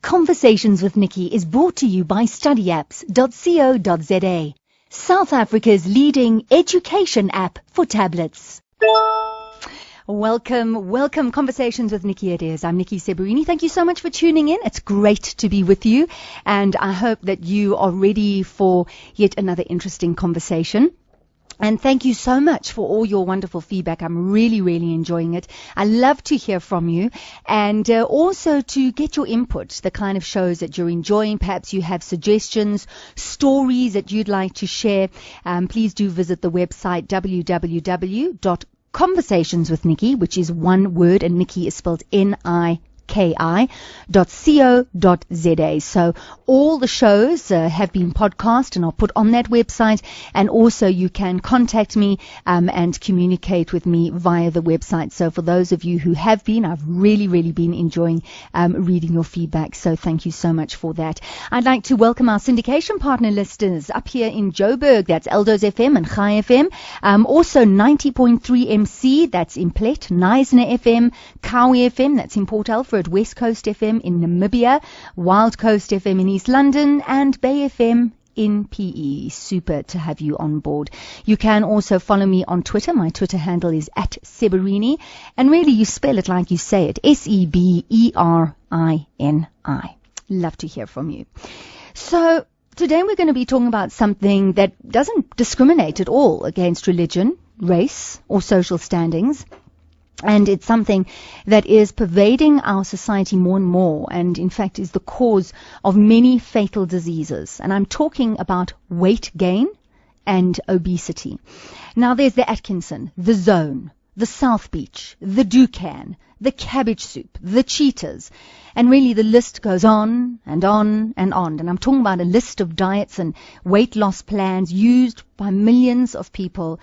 Conversations with Niki is brought to you by studyapps.co.za, South Africa's leading education app for tablets. Welcome, Conversations with Niki it is. I'm Niki Seberini. Thank you so much for tuning in. It's great to be with you, and I hope that you are ready for yet another interesting conversation. And thank you so much for all your wonderful feedback. I'm really enjoying it. I love to hear from you, and also to get your input, the kind of shows that you're enjoying. Perhaps you have suggestions, stories that you'd like to share. Please do visit the website www.conversationswithniki, which is one word, and Niki is spelled NIKI.co.za. So all the shows have been podcast and are put on that website, and also you can contact me and communicate with me via the website. So for those of you who have been, I've really been enjoying reading your feedback, so thank you so much for that. I'd like to welcome our syndication partner listeners up here in Joburg. That's Eldo's FM and Chai FM. Also 90.3 MC, that's in Plet, Neisner FM, Kawi FM, that's in Port Alfred, West Coast FM in Namibia, Wild Coast FM in East London, and Bay FM in PE. Super to have you on board. You can also follow me on Twitter. My Twitter handle is @Seberini, and really you spell it like you say it, Seberini. Love to hear from you. So today we're going to be talking about something that doesn't discriminate at all against religion, race, or social standings. And it's something that is pervading our society more and more, and in fact is the cause of many fatal diseases. And I'm talking about weight gain and obesity. Now there's the Atkinson, the Zone, the South Beach, the Dukan, the cabbage soup, the cheetahs, and really the list goes on and on and on. And I'm talking about a list of diets and weight loss plans used by millions of people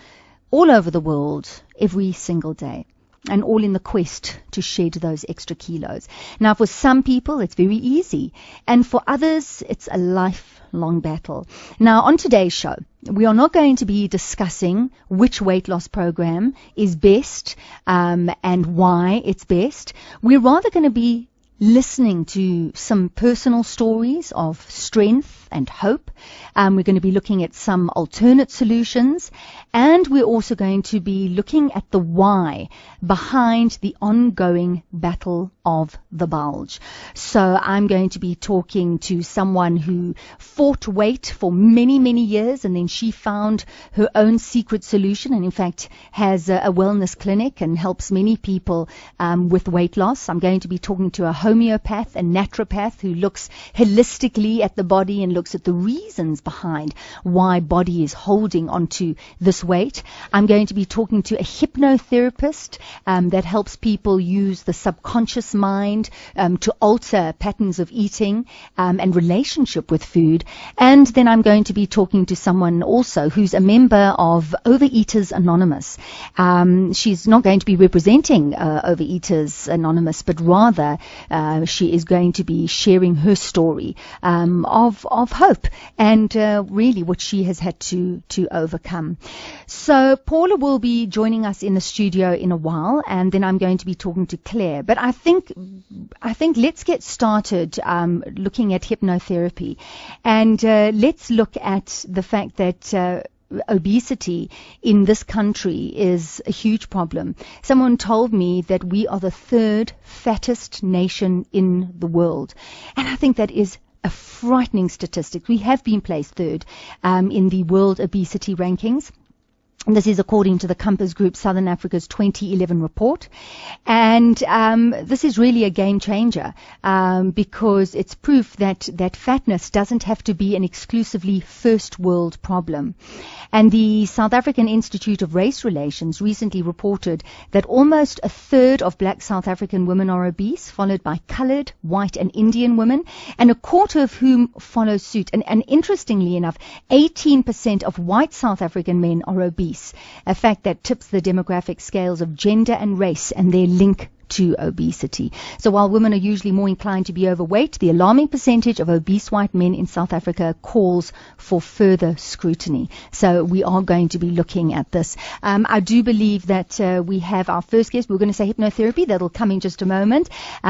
all over the world every single day, and all in the quest to shed those extra kilos. Now, for some people, it's very easy, and for others, it's a lifelong battle. Now, on today's show, we are not going to be discussing which weight loss program is best and why it's best. We're rather going to be listening to some personal stories of strength and hope. We're going to be looking at some alternate solutions, and we're also going to be looking at the why behind the ongoing battle of the bulge. So I'm going to be talking to someone who fought weight for many years, and then she found her own secret solution, and in fact has a wellness clinic and helps many people with weight loss. I'm going to be talking to a homeopath and naturopath who looks holistically at the body and looks at the reasons behind why body is holding onto this weight. I'm going to be talking to a hypnotherapist that helps people use the subconscious mind to alter patterns of eating and relationship with food. And then I'm going to be talking to someone also who's a member of Overeaters Anonymous. She's not going to be representing Overeaters Anonymous, but rather she is going to be sharing her story of hope and really what she has had to overcome. So Paula will be joining us in the studio in a while, and then I'm going to be talking to Claire. But I think let's get started looking at hypnotherapy, and let's look at the fact that obesity in this country is a huge problem. Someone told me that we are the third fattest nation in the world, and I think that is a frightening statistic. We have been placed third in the World Obesity Rankings. This is according to the Compass Group Southern Africa's 2011 report. And this is really a game changer because it's proof that fatness doesn't have to be an exclusively first world problem. And the South African Institute of Race Relations recently reported that almost a third of black South African women are obese, followed by colored, white and Indian women, and a quarter of whom follow suit. And interestingly enough, 18% of white South African men are obese, a fact that tips the demographic scales of gender and race and their link to obesity. So while women are usually more inclined to be overweight, the alarming percentage of obese white men in South Africa calls for further scrutiny. So we are going to be looking at this. I do believe that we have our first guest. We're going to say hypnotherapy. That'll come in just a moment.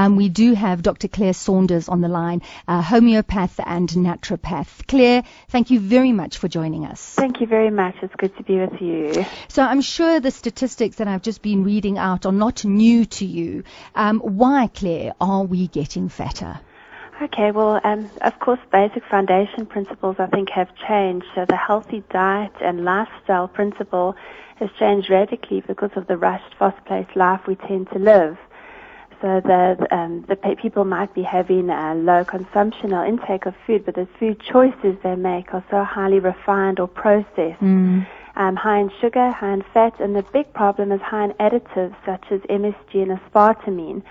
We do have Dr. Claire Saunders on the line, homeopath and naturopath. Claire, thank you very much for joining us. Thank you very much. It's good to be with you. So I'm sure the statistics that I've just been reading out are not new to you. Why, Claire, are we getting fatter? Okay, well, of course, basic foundation principles, I think, have changed. So the healthy diet and lifestyle principle has changed radically because of the rushed, fast-paced life we tend to live. So the people might be having a low consumption or intake of food, but the food choices they make are so highly refined or processed. High in sugar, high in fat, and the big problem is high in additives such as MSG and aspartame,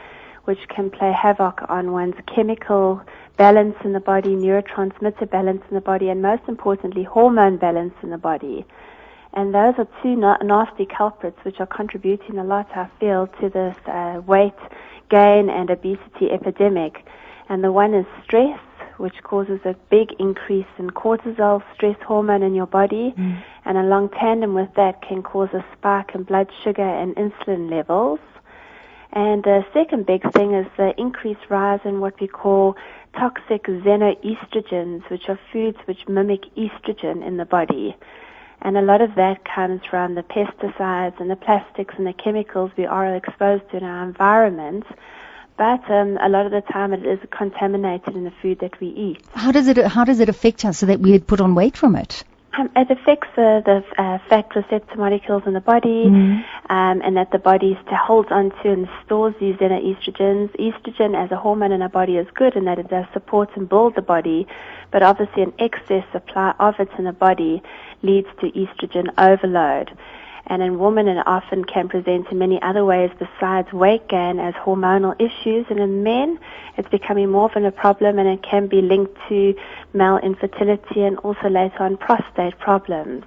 which can play havoc on one's chemical balance in the body, neurotransmitter balance in the body, and most importantly, hormone balance in the body. And those are two nasty culprits which are contributing a lot, I feel, to this weight gain and obesity epidemic. And the one is stress, which causes a big increase in cortisol, stress hormone in your body, and along tandem with that can cause a spike in blood sugar and insulin levels. And the second big thing is the increased rise in what we call toxic xenoestrogens, which are foods which mimic estrogen in the body. And a lot of that comes from the pesticides and the plastics and the chemicals we are exposed to in our environment. But a lot of the time it is contaminated in the food that we eat. How does it affect us so that we put on weight from it? It affects the fat receptor molecules in the body, and that the body holds onto and stores these xenoestrogens. Estrogen as a hormone in our body is good in that it does support and build the body, but obviously an excess supply of it in the body leads to estrogen overload. And in women, it often can present in many other ways besides weight gain as hormonal issues. And in men, it's becoming more of a problem, and it can be linked to male infertility and also later on prostate problems.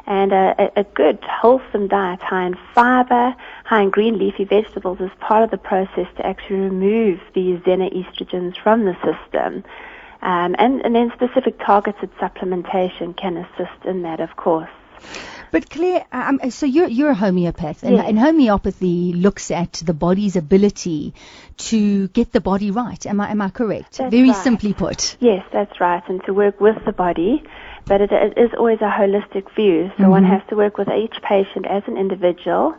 And a good, wholesome diet, high in fiber, high in green leafy vegetables, is part of the process to actually remove these xenoestrogens from the system. And then specific targeted supplementation can assist in that, of course. But Claire, so you're a homeopath, and, yes. and homeopathy looks at the body's ability to get the body right. Am I correct? That's Very right. simply put. Yes, that's right, and to work with the body, but it is always a holistic view. So one has to work with each patient as an individual,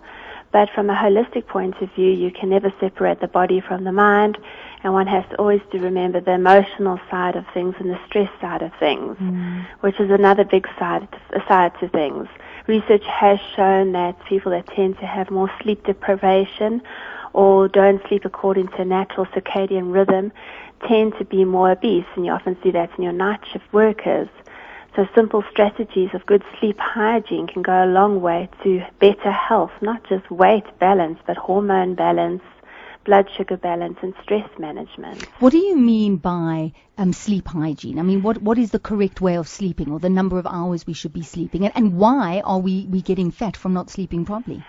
but from a holistic point of view, you can never separate the body from the mind, and one has to always remember the emotional side of things and the stress side of things, which is another big side to things. Research has shown that people that tend to have more sleep deprivation or don't sleep according to a natural circadian rhythm tend to be more obese, and you often see that in your night shift workers. So simple strategies of good sleep hygiene can go a long way to better health, not just weight balance, but hormone balance, blood sugar balance, and stress management. What do you mean by sleep hygiene? I mean, what is the correct way of sleeping, or the number of hours we should be sleeping, and why are we getting fat from not sleeping properly?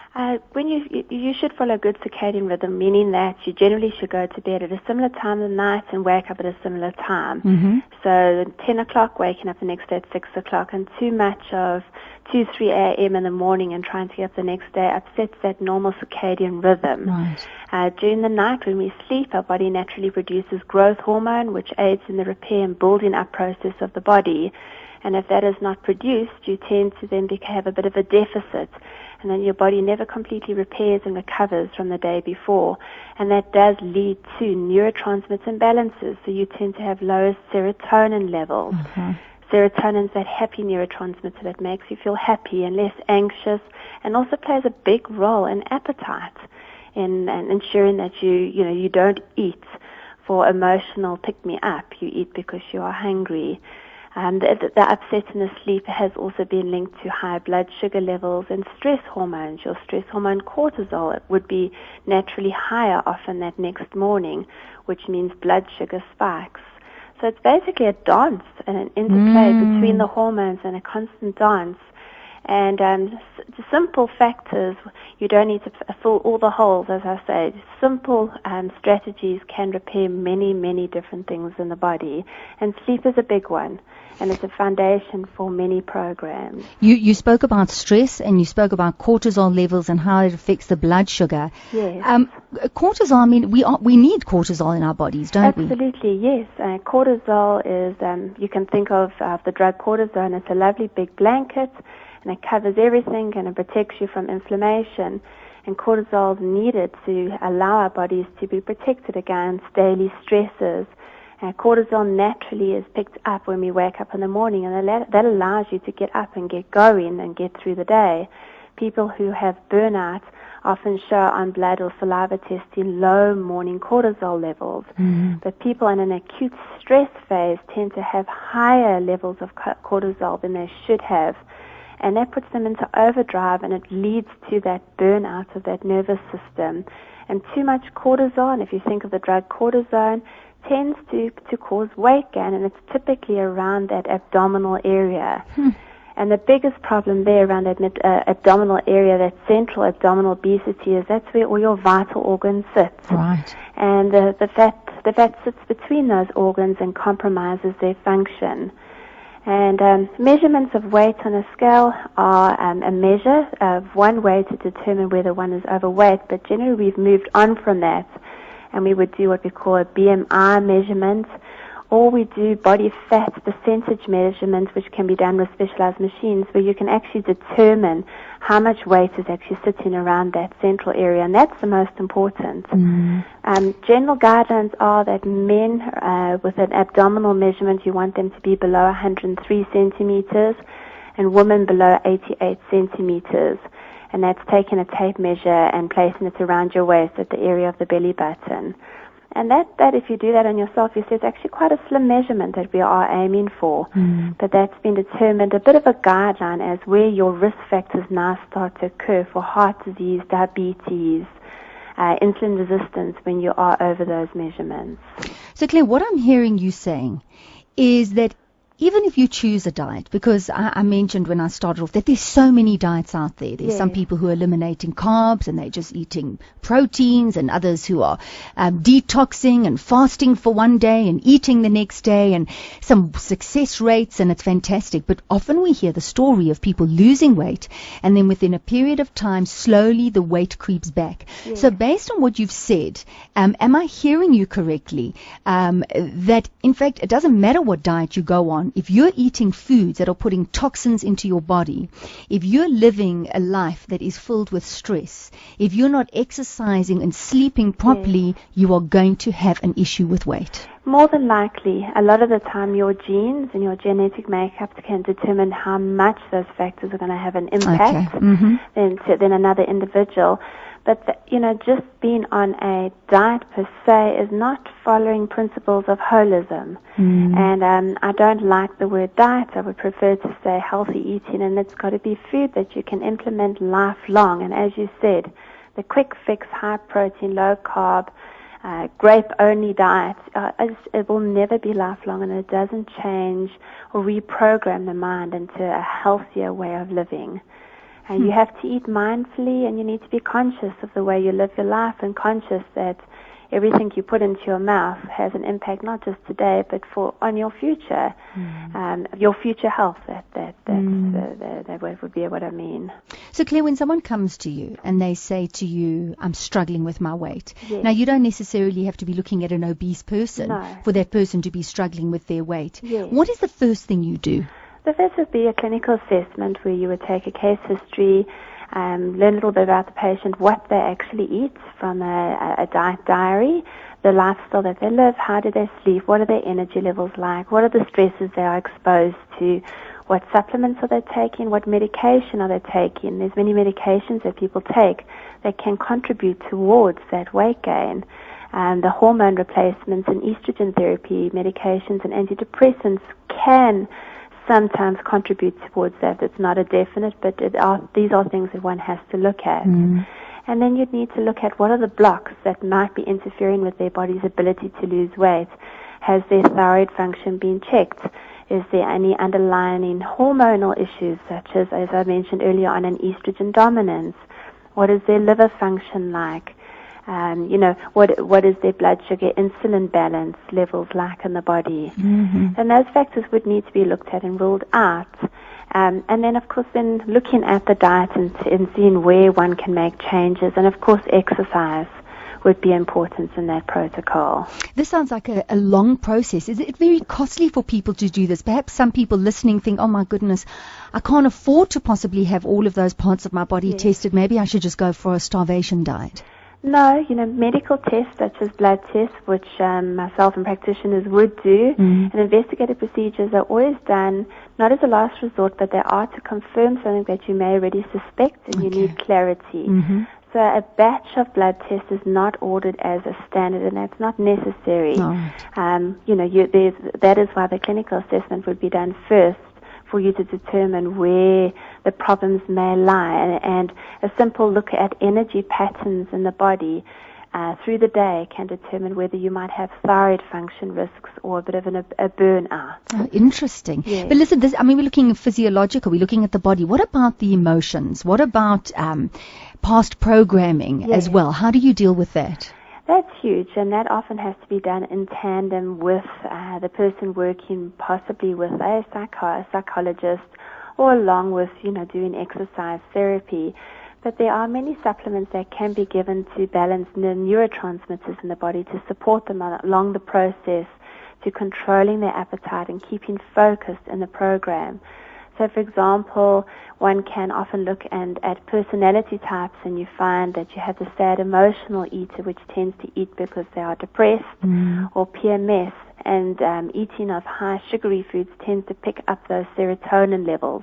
When you should follow a good circadian rhythm, meaning that you generally should go to bed at a similar time of the night and wake up at a similar time. So 10 o'clock, waking up the next day at 6 o'clock, and too much of 2, 3 a.m. in the morning and trying to get up the next day upsets that normal circadian rhythm. Right. During the night when we sleep, our body naturally produces growth hormone, which aids in the repair and building up process of the body. And if that is not produced, you tend to then have a bit of a deficit, and then your body never completely repairs and recovers from the day before. And that does lead to neurotransmitter imbalances, so you tend to have lower serotonin levels. Serotonin is that happy neurotransmitter that makes you feel happy and less anxious, and also plays a big role in appetite, in ensuring that you don't eat for emotional pick-me-up. You eat because you are hungry. The upset in the sleep has also been linked to high blood sugar levels and stress hormones. Your stress hormone cortisol would be naturally higher often that next morning, which means blood sugar spikes. So it's basically a dance and an interplay between the hormones, and a constant dance. And simple factors, you don't need to fill all the holes, as I say. Simple strategies can repair many, many different things in the body. And sleep is a big one. And it's a foundation for many programs. You spoke about stress, and you spoke about cortisol levels and how it affects the blood sugar. Yes. Cortisol, I mean, we need cortisol in our bodies, don't we? Absolutely, yes. Cortisol is, you can think of the drug cortisone. It's a lovely big blanket, and it covers everything, and it protects you from inflammation. And cortisol is needed to allow our bodies to be protected against daily stresses. Cortisol naturally is picked up when we wake up in the morning, and that allows you to get up and get going and get through the day. People who have burnout often show on blood or saliva testing low morning cortisol levels. But people in an acute stress phase tend to have higher levels of cortisol than they should have. And that puts them into overdrive, and it leads to that burnout of that nervous system. And too much cortisol, and if you think of the drug cortisone, tends to cause weight gain, and it's typically around that abdominal area. And the biggest problem there around that abdominal area, that central abdominal obesity, is that's where all your vital organs sit. Right. And the fat sits between those organs and compromises their function. And measurements of weight on a scale are a measure of one way to determine whether one is overweight, but generally we've moved on from that, and we would do what we call a BMI measurement, or we do body fat percentage measurements, which can be done with specialized machines, where you can actually determine how much weight is actually sitting around that central area, and that's the most important. General guidelines are that men with an abdominal measurement, you want them to be below 103 centimeters, and women below 88 centimeters. And that's taking a tape measure and placing it around your waist at the area of the belly button. And that if you do that on yourself, you see it's actually quite a slim measurement that we are aiming for. But that's been determined, a bit of a guideline as where your risk factors now start to occur for heart disease, diabetes, insulin resistance when you are over those measurements. So Claire, what I'm hearing you saying is that even if you choose a diet, because I mentioned when I started off that there's so many diets out there. There's some people who are eliminating carbs and they're just eating proteins, and others who are detoxing and fasting for one day and eating the next day, and some success rates, and it's fantastic. But often we hear the story of people losing weight, and then within a period of time, slowly the weight creeps back. So based on what you've said, am I hearing you correctly, that in fact it doesn't matter what diet you go on, if you're eating foods that are putting toxins into your body, if you're living a life that is filled with stress, if you're not exercising and sleeping properly, you are going to have an issue with weight? More than likely. A lot of the time your genes and your genetic makeup can determine how much those factors are going to have an impact than another individual. But, just being on a diet per se is not following principles of holism. And I don't like the word diet. I would prefer to say healthy eating, and it's got to be food that you can implement lifelong. And as you said, the quick fix, high protein, low carb, grape-only diet, it will never be lifelong, and it doesn't change or reprogram the mind into a healthier way of living. You have to eat mindfully, and you need to be conscious of the way you live your life, and conscious that everything you put into your mouth has an impact not just today, but on your future, your future health. That would be what I mean. So Claire, when someone comes to you and they say to you, I'm struggling with my weight, now you don't necessarily have to be looking at an obese person for that person to be struggling with their weight. What is the first thing you do? The first would be a clinical assessment where you would take a case history, learn a little bit about the patient, what they actually eat from a diet diary, the lifestyle that they live, how do they sleep, what are their energy levels like, what are the stresses they are exposed to, what supplements are they taking, what medication are they taking. There's many medications that people take that can contribute towards that weight gain. The hormone replacements and estrogen therapy medications and antidepressants can sometimes contribute towards that. It's not a definite, but these are things that one has to look at. And then you'd need to look at what are the blocks that might be interfering with their body's ability to lose weight. Has their thyroid function been checked? Is there any underlying hormonal issues, such as I mentioned earlier on, an estrogen dominance? What is their liver function like? What is their blood sugar insulin balance levels like in the body? Mm-hmm. And those factors would need to be looked at and ruled out. And then, of course, then looking at the diet and seeing where one can make changes. And, of course, exercise would be important in that protocol. This sounds like a long process. Is it very costly for people to do this? Perhaps some people listening think, oh my goodness, I can't afford to possibly have all of those parts of my body tested. Maybe I should just go for a starvation diet. No, medical tests such as blood tests, which myself and practitioners would do, and investigative procedures are always done, not as a last resort, but they are to confirm something that you may already suspect and you need clarity. Mm-hmm. So a batch of blood tests is not ordered as a standard, and that's not necessary. Right. That is why the clinical assessment would be done first, for you to determine where the problems may lie. And a simple look at energy patterns in the body through the day can determine whether you might have thyroid function risks or a bit of a burnout. Oh, interesting. Yes. But listen, we're looking at physiological, we're looking at the body. What about the emotions? What about past programming as well? How do you deal with that? That's huge, and that often has to be done in tandem with the person working possibly with a psychologist, or along with, doing exercise therapy. But there are many supplements that can be given to balance the neurotransmitters in the body to support them along the process to controlling their appetite and keeping focused in the program. So, for example, one can often look at personality types, and you find that you have the sad emotional eater, which tends to eat because they are depressed, or PMS, and eating of high sugary foods tends to pick up those serotonin levels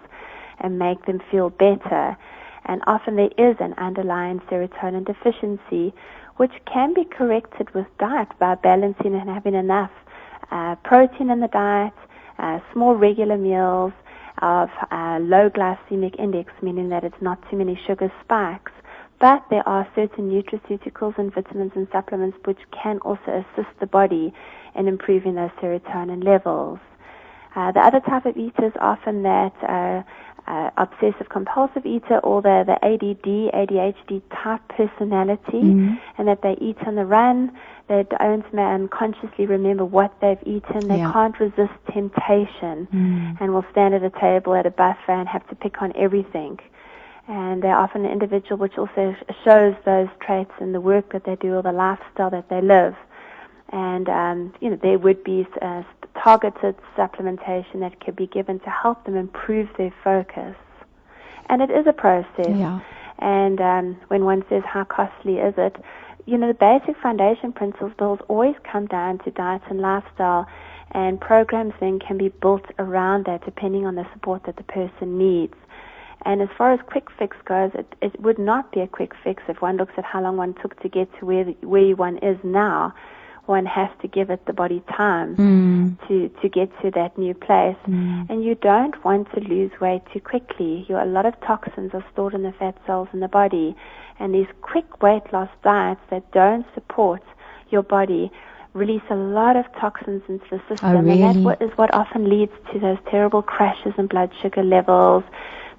and make them feel better. And often there is an underlying serotonin deficiency, which can be corrected with diet by balancing and having enough protein in the diet, small regular meals, of low glycemic index, meaning that it's not too many sugar spikes. But there are certain nutraceuticals and vitamins and supplements which can also assist the body in improving those serotonin levels. The other type of eater is often that obsessive compulsive eater, or the ADD, ADHD type personality, and that they eat on the run. They don't unconsciously remember what they've eaten. They can't resist temptation and will stand at a table at a buffet and have to pick on everything. And they're often an individual which also shows those traits in the work that they do or the lifestyle that they live. And, there would be targeted supplementation that could be given to help them improve their focus. And it is a process. Yeah. And when one says how costly is it, the basic foundation principles always come down to diet and lifestyle, and programs then can be built around that depending on the support that the person needs. And as far as quick fix goes, it would not be a quick fix if one looks at how long one took to get to where one is now. One has to give it the body time to get to that new place. And you don't want to lose weight too quickly. A lot of toxins are stored in the fat cells in the body. And these quick weight loss diets that don't support your body release a lot of toxins into the system. Oh, really? And that is what often leads to those terrible crashes in blood sugar levels,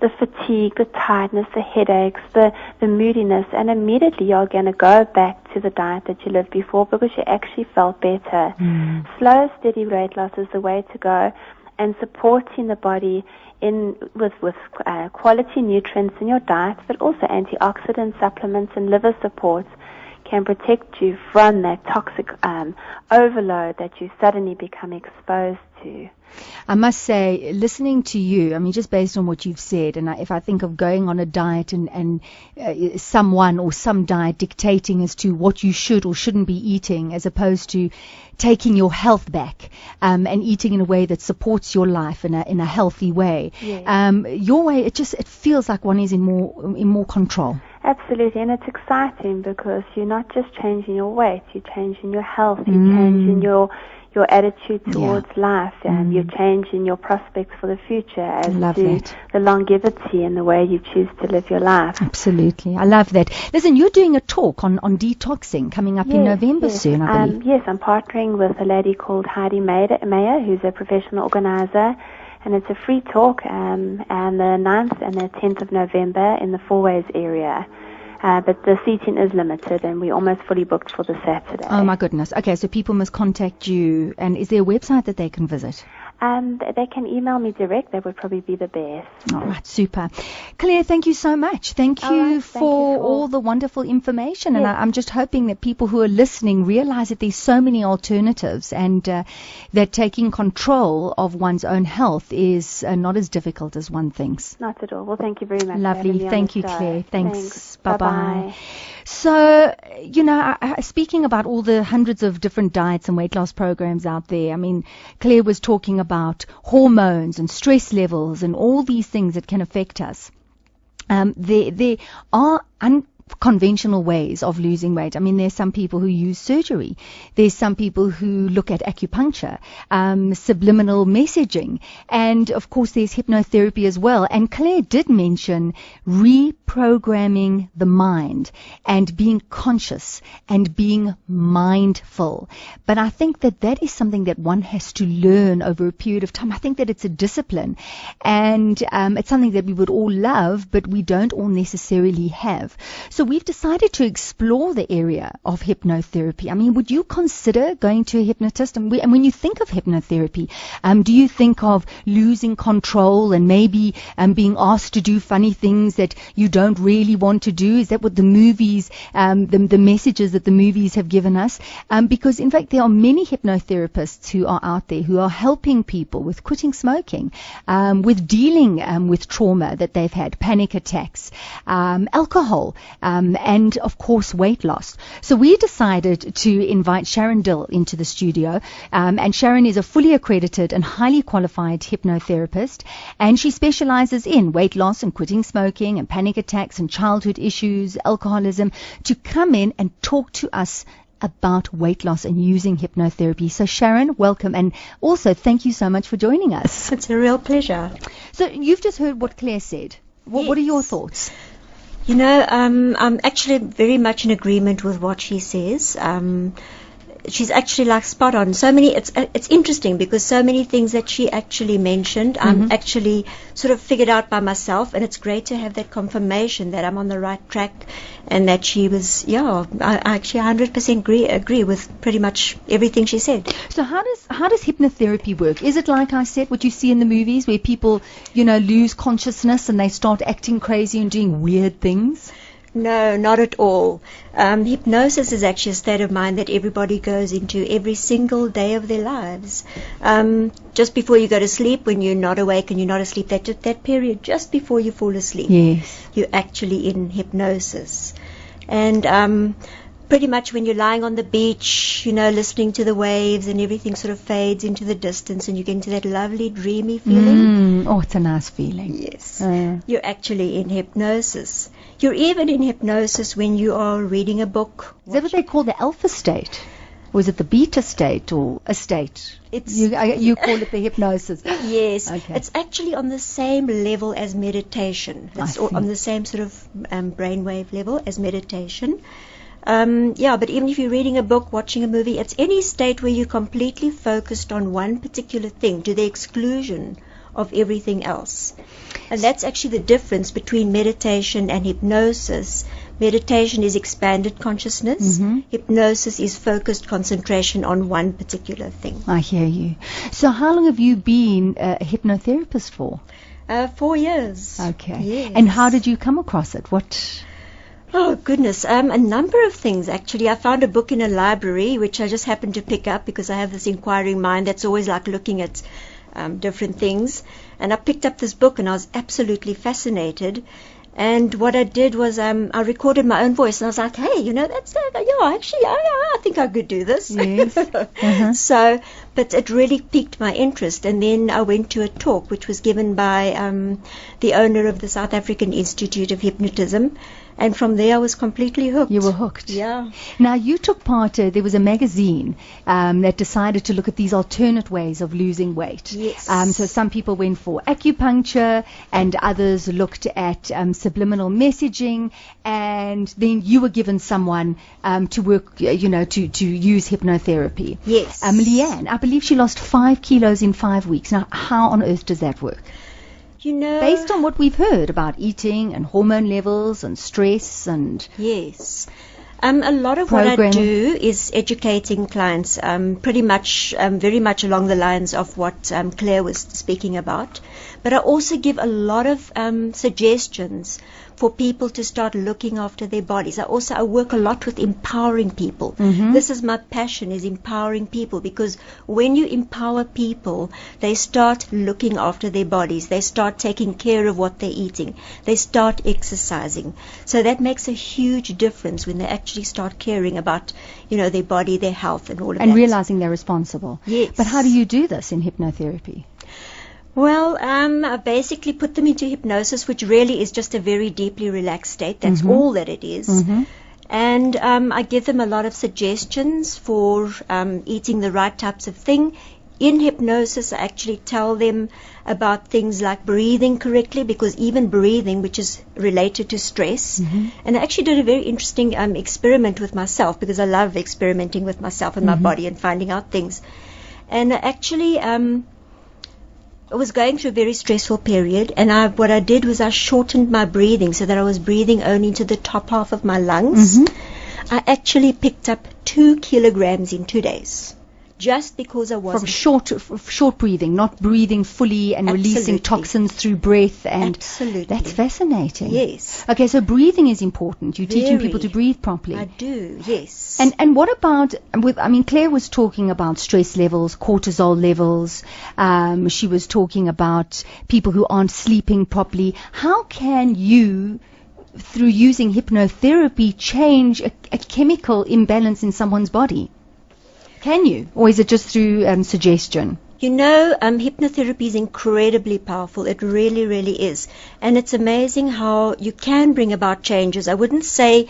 the fatigue, the tiredness, the headaches, the moodiness, and immediately you're going to go back to the diet that you lived before because you actually felt better. Slow, steady weight loss is the way to go, and supporting the body with quality nutrients in your diet, but also antioxidant supplements and liver supports can protect you from that toxic overload that you suddenly become exposed to. I must say, listening to you, just based on what you've said, and if I think of going on a diet and someone or some diet dictating as to what you should or shouldn't be eating, as opposed to taking your health back and eating in a way that supports your life in a healthy way. Yes. Your way, it feels like one is in more control. Absolutely, and it's exciting because you're not just changing your weight, you're changing your health, you're changing your your attitude towards life, and your change in your prospects for the future as to the longevity and the way you choose to live your life. Absolutely. I love that. Listen, you're doing a talk on detoxing coming up in November soon, I believe. Yes, I'm partnering with a lady called Heidi Mayer, who's a professional organizer, and it's a free talk, and the 9th and the 10th of November in the Fourways area. But the seating is limited, and we're almost fully booked for the Saturday. Oh, my goodness. Okay, so people must contact you. And is there a website that they can visit? They can email me direct. That would probably be the best. All right, super. Claire, thank you so much. Thank you for all the wonderful information. And I'm just hoping that people who are listening realize that there's so many alternatives, and that taking control of one's own health is not as difficult as one thinks. Not at all. Well, thank you very much. Lovely. Thank you, Claire. Thanks. Bye-bye. So, speaking about all the hundreds of different diets and weight loss programs out there, I mean, Claire was talking about hormones and stress levels and all these things that can affect us. There are unconventional ways of losing weight. I mean, there's some people who use surgery. There's some people who look at acupuncture, subliminal messaging, and of course there's hypnotherapy as well. And Claire did mention reprogramming the mind and being conscious and being mindful. But I think that is something that one has to learn over a period of time. I think that it's a discipline, and it's something that we would all love, but we don't all necessarily have. So we've decided to explore the area of hypnotherapy. I mean, would you consider going to a hypnotist? And when you think of hypnotherapy, do you think of losing control and maybe being asked to do funny things that you don't really want to do? Is that what the movies, the messages that the movies have given us? Because in fact, there are many hypnotherapists who are out there who are helping people with quitting smoking, with dealing with trauma that they've had, panic attacks, alcohol, and of course weight loss. So we decided to invite Sharon Dill into the studio, and Sharon is a fully accredited and highly qualified hypnotherapist, and she specializes in weight loss and quitting smoking and panic attacks and childhood issues, alcoholism, to come in and talk to us about weight loss and using hypnotherapy. So Sharon, welcome, and also thank you so much for joining us. It's a real pleasure. So you've just heard what Claire said. What are your thoughts? You know, I'm actually very much in agreement with what she says. She's actually like spot on. So many, it's interesting because so many things that she actually mentioned, I'm actually sort of figured out by myself, and it's great to have that confirmation that I'm on the right track, and that she was, I actually 100% agree with pretty much everything she said. So how does hypnotherapy work? Is it like I said, what you see in the movies where people, lose consciousness and they start acting crazy and doing weird things? No, not at all. Hypnosis is actually a state of mind that everybody goes into every single day of their lives. Just before you go to sleep, when you're not awake and you're not asleep, that period just before you fall asleep, yes, you're actually in hypnosis. And pretty much when you're lying on the beach, listening to the waves and everything sort of fades into the distance and you get into that lovely dreamy feeling. Oh, it's a nice feeling. Yes. You're actually in hypnosis. You're even in hypnosis when you are reading a book. Is that what they call the alpha state? Or is it the beta state or a state? You call it the hypnosis. Yes. Okay. It's actually on the same level as meditation. It's on the same sort of brainwave level as meditation. But even if you're reading a book, watching a movie, it's any state where you're completely focused on one particular thing to the exclusion of everything else. And that's actually the difference between meditation and hypnosis. Meditation is expanded consciousness. Hypnosis is focused concentration on one particular thing. I hear you. So how long have you been a hypnotherapist for? 4 years. Okay. Yes. And how did you come across it? Oh, goodness. A number of things, actually. I found a book in a library, which I just happened to pick up because I have this inquiring mind that's always like looking at different things. And I picked up this book and I was absolutely fascinated. And what I did was I recorded my own voice and I was like, hey, that's, I think I could do this. Yes. So, but it really piqued my interest. And then I went to a talk which was given by the owner of the South African Institute of Hypnotism. And from there, I was completely hooked. You were hooked. Yeah. Now, you took part, there was a magazine that decided to look at these alternate ways of losing weight. Yes. So some people went for acupuncture and others looked at subliminal messaging, and then you were given someone to work, to use hypnotherapy. Yes. Leanne, I believe she lost 5 kilos in 5 weeks. Now, how on earth does that work? Based on what we've heard about eating and hormone levels and stress and... Yes. A lot of what I do is educating clients, pretty much, very much along the lines of what Claire was speaking about. But I also give a lot of suggestions for people to start looking after their bodies. I work a lot with empowering people. Mm-hmm. This is my passion, is empowering people, because when you empower people, they start looking after their bodies. They start taking care of what they're eating. They start exercising. So that makes a huge difference when they actually start caring about, their body, their health, and all of that. And realizing they're responsible. Yes. But how do you do this in hypnotherapy? Well, I basically put them into hypnosis, which really is just a very deeply relaxed state. That's Mm-hmm. all that it is. Mm-hmm. And I give them a lot of suggestions for eating the right types of thing. In hypnosis, I actually tell them about things like breathing correctly, because even breathing, which is related to stress, Mm-hmm. and I actually did a very interesting experiment with myself, because I love experimenting with myself and my Mm-hmm. body and finding out things. And actually, I was going through a very stressful period, and what I did was I shortened my breathing so that I was breathing only to the top half of my lungs. Mm-hmm. I actually picked up 2 kilograms in 2 days, just because I wasn't... From short breathing, not breathing fully and releasing Absolutely. toxins through breath. And Absolutely. that's fascinating. Yes. Okay, so breathing is important. You're teaching Very. people to breathe properly. I do, yes. And what about Claire was talking about stress levels, cortisol levels. She was talking about people who aren't sleeping properly. How can you, through using hypnotherapy, change a chemical imbalance in someone's body? Can you? Or is it just through suggestion? Hypnotherapy is incredibly powerful. It really, really is. And it's amazing how you can bring about changes. I wouldn't say,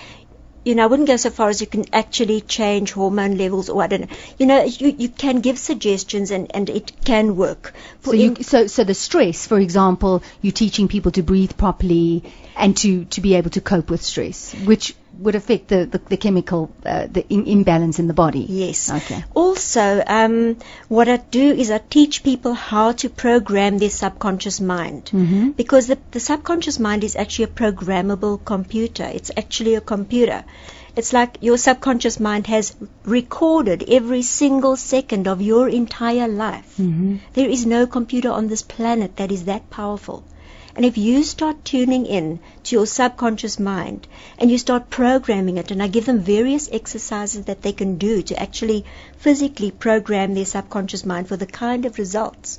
I wouldn't go so far as you can actually change hormone levels, or I don't know. You can give suggestions and it can work. So the stress, for example, you're teaching people to breathe properly and to be able to cope with stress, which would affect the chemical imbalance in the body. Yes. Okay. Also, what I do is I teach people how to program their subconscious mind. Mm-hmm. Because the subconscious mind is actually a programmable computer. It's actually a computer. It's like your subconscious mind has recorded every single second of your entire life. Mm-hmm. There is no computer on this planet that is that powerful. And if you start tuning in to your subconscious mind and you start programming it, and I give them various exercises that they can do to actually physically program their subconscious mind for the kind of results.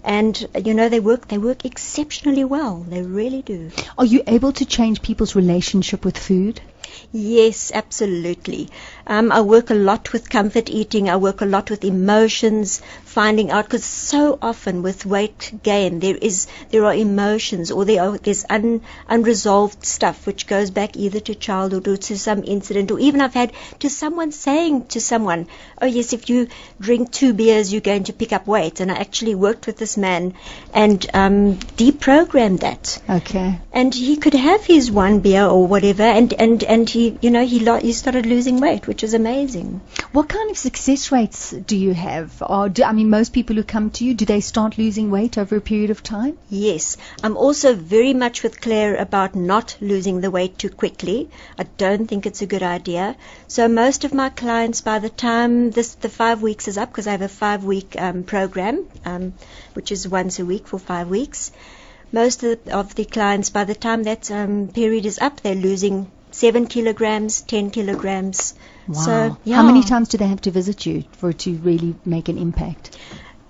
And, they work exceptionally well. They really do. Are you able to change people's relationship with food? Yes, absolutely. I work a lot with comfort eating. I work a lot with emotions, finding out, because so often with weight gain there are emotions, or there's unresolved stuff which goes back either to childhood or to some incident, or even I've had to someone saying to someone, oh yes, if you drink 2 beers you're going to pick up weight. And I actually worked with this man and deprogrammed that. Okay. And he could have his 1 beer or whatever, and he started losing weight, which is amazing. What kind of success rates do you have? Most people who come to you, do they start losing weight over a period of time? Yes. I'm also very much with Claire about not losing the weight too quickly. I don't think it's a good idea. So most of my clients, by the time the 5 weeks is up, because I have a 5-week program, which is once a week for 5 weeks, most of the clients, by the time that period is up, they're losing 7 kilograms, 10 kilograms. Wow. So, yeah. How many times do they have to visit you for it to really make an impact?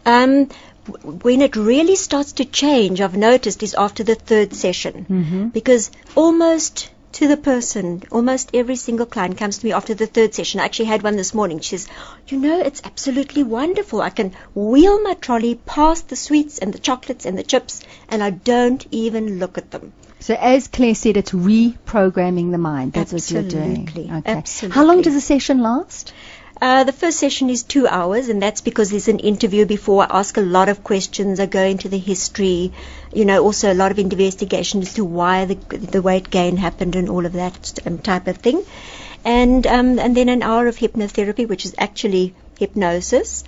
When it really starts to change, I've noticed, is after the 3rd session. Mm-hmm. Because almost to the person, almost every single client comes to me after the 3rd session. I actually had one this morning. She says, it's absolutely wonderful. I can wheel my trolley past the sweets and the chocolates and the chips, and I don't even look at them. So as Claire said, it's reprogramming the mind. That's Absolutely. what you're doing. Okay. Absolutely. How long does a session last? The first session is 2 hours, and that's because there's an interview before. I ask a lot of questions. I go into the history, also a lot of investigation as to why the weight gain happened and all of that type of thing. And then an hour of hypnotherapy, which is actually hypnosis.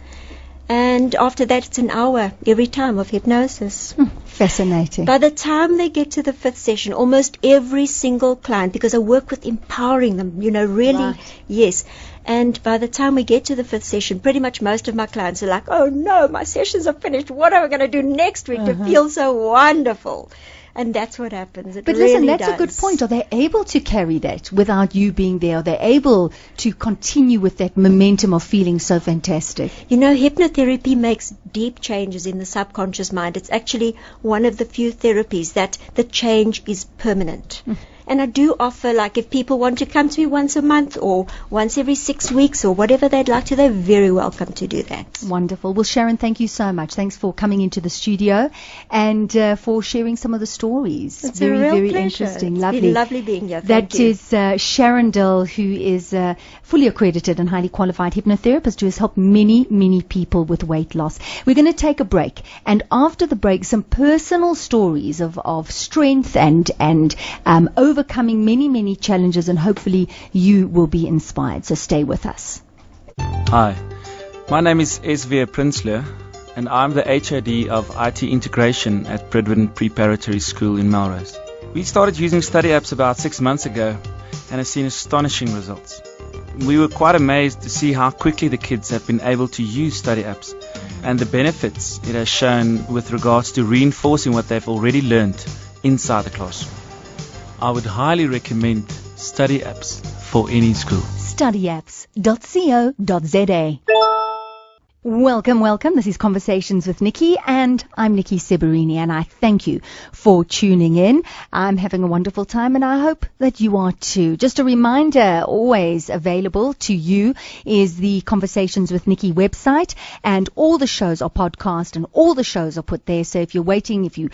And after that, it's an hour every time of hypnosis. Fascinating. By the time they get to the 5th session, almost every single client, because I work with empowering them, really, Right. yes. And by the time we get to the 5th session, pretty much most of my clients are like, oh no, my sessions are finished. What am I going to do next week to feel so wonderful? And that's what happens. It But really listen, that's does. a good point. Are they able to carry that without you being there? Are they able to continue with that momentum of feeling so fantastic? Hypnotherapy makes deep changes in the subconscious mind. It's actually one of the few therapies that the change is permanent. And I do offer, like, if people want to come to me once a month or once every 6 weeks or whatever they'd like to, they're very welcome to do that. Wonderful. Well, Sharon, thank you so much. Thanks for coming into the studio and for sharing some of the stories. It's very, a real very pleasure. interesting. It's Lovely. been lovely being here. Thank That you. is Sharon Dill, who is fully accredited and highly qualified hypnotherapist who has helped many, many people with weight loss. We're going to take a break, and after the break, some personal stories of strength and overcoming many challenges, and hopefully you will be inspired. So stay with us. Hi, my name is S.V. Prinsloo, and I'm the HOD of IT Integration at Bridwin Preparatory School in Melrose. We started using study apps about 6 months ago and have seen astonishing results. We were quite amazed to see how quickly the kids have been able to use study apps and the benefits it has shown with regards to reinforcing what they've already learned inside the classroom. I would highly recommend study apps for any school. Studyapps.co.za. Welcome. This is Conversations with Niki, and I'm Niki Seberini, and I thank you for tuning in. I'm having a wonderful time, and I hope that you are too. Just a reminder, always available to you is the Conversations with Niki website, and all the shows are podcast, and all the shows are put there. So if you're waiting, if you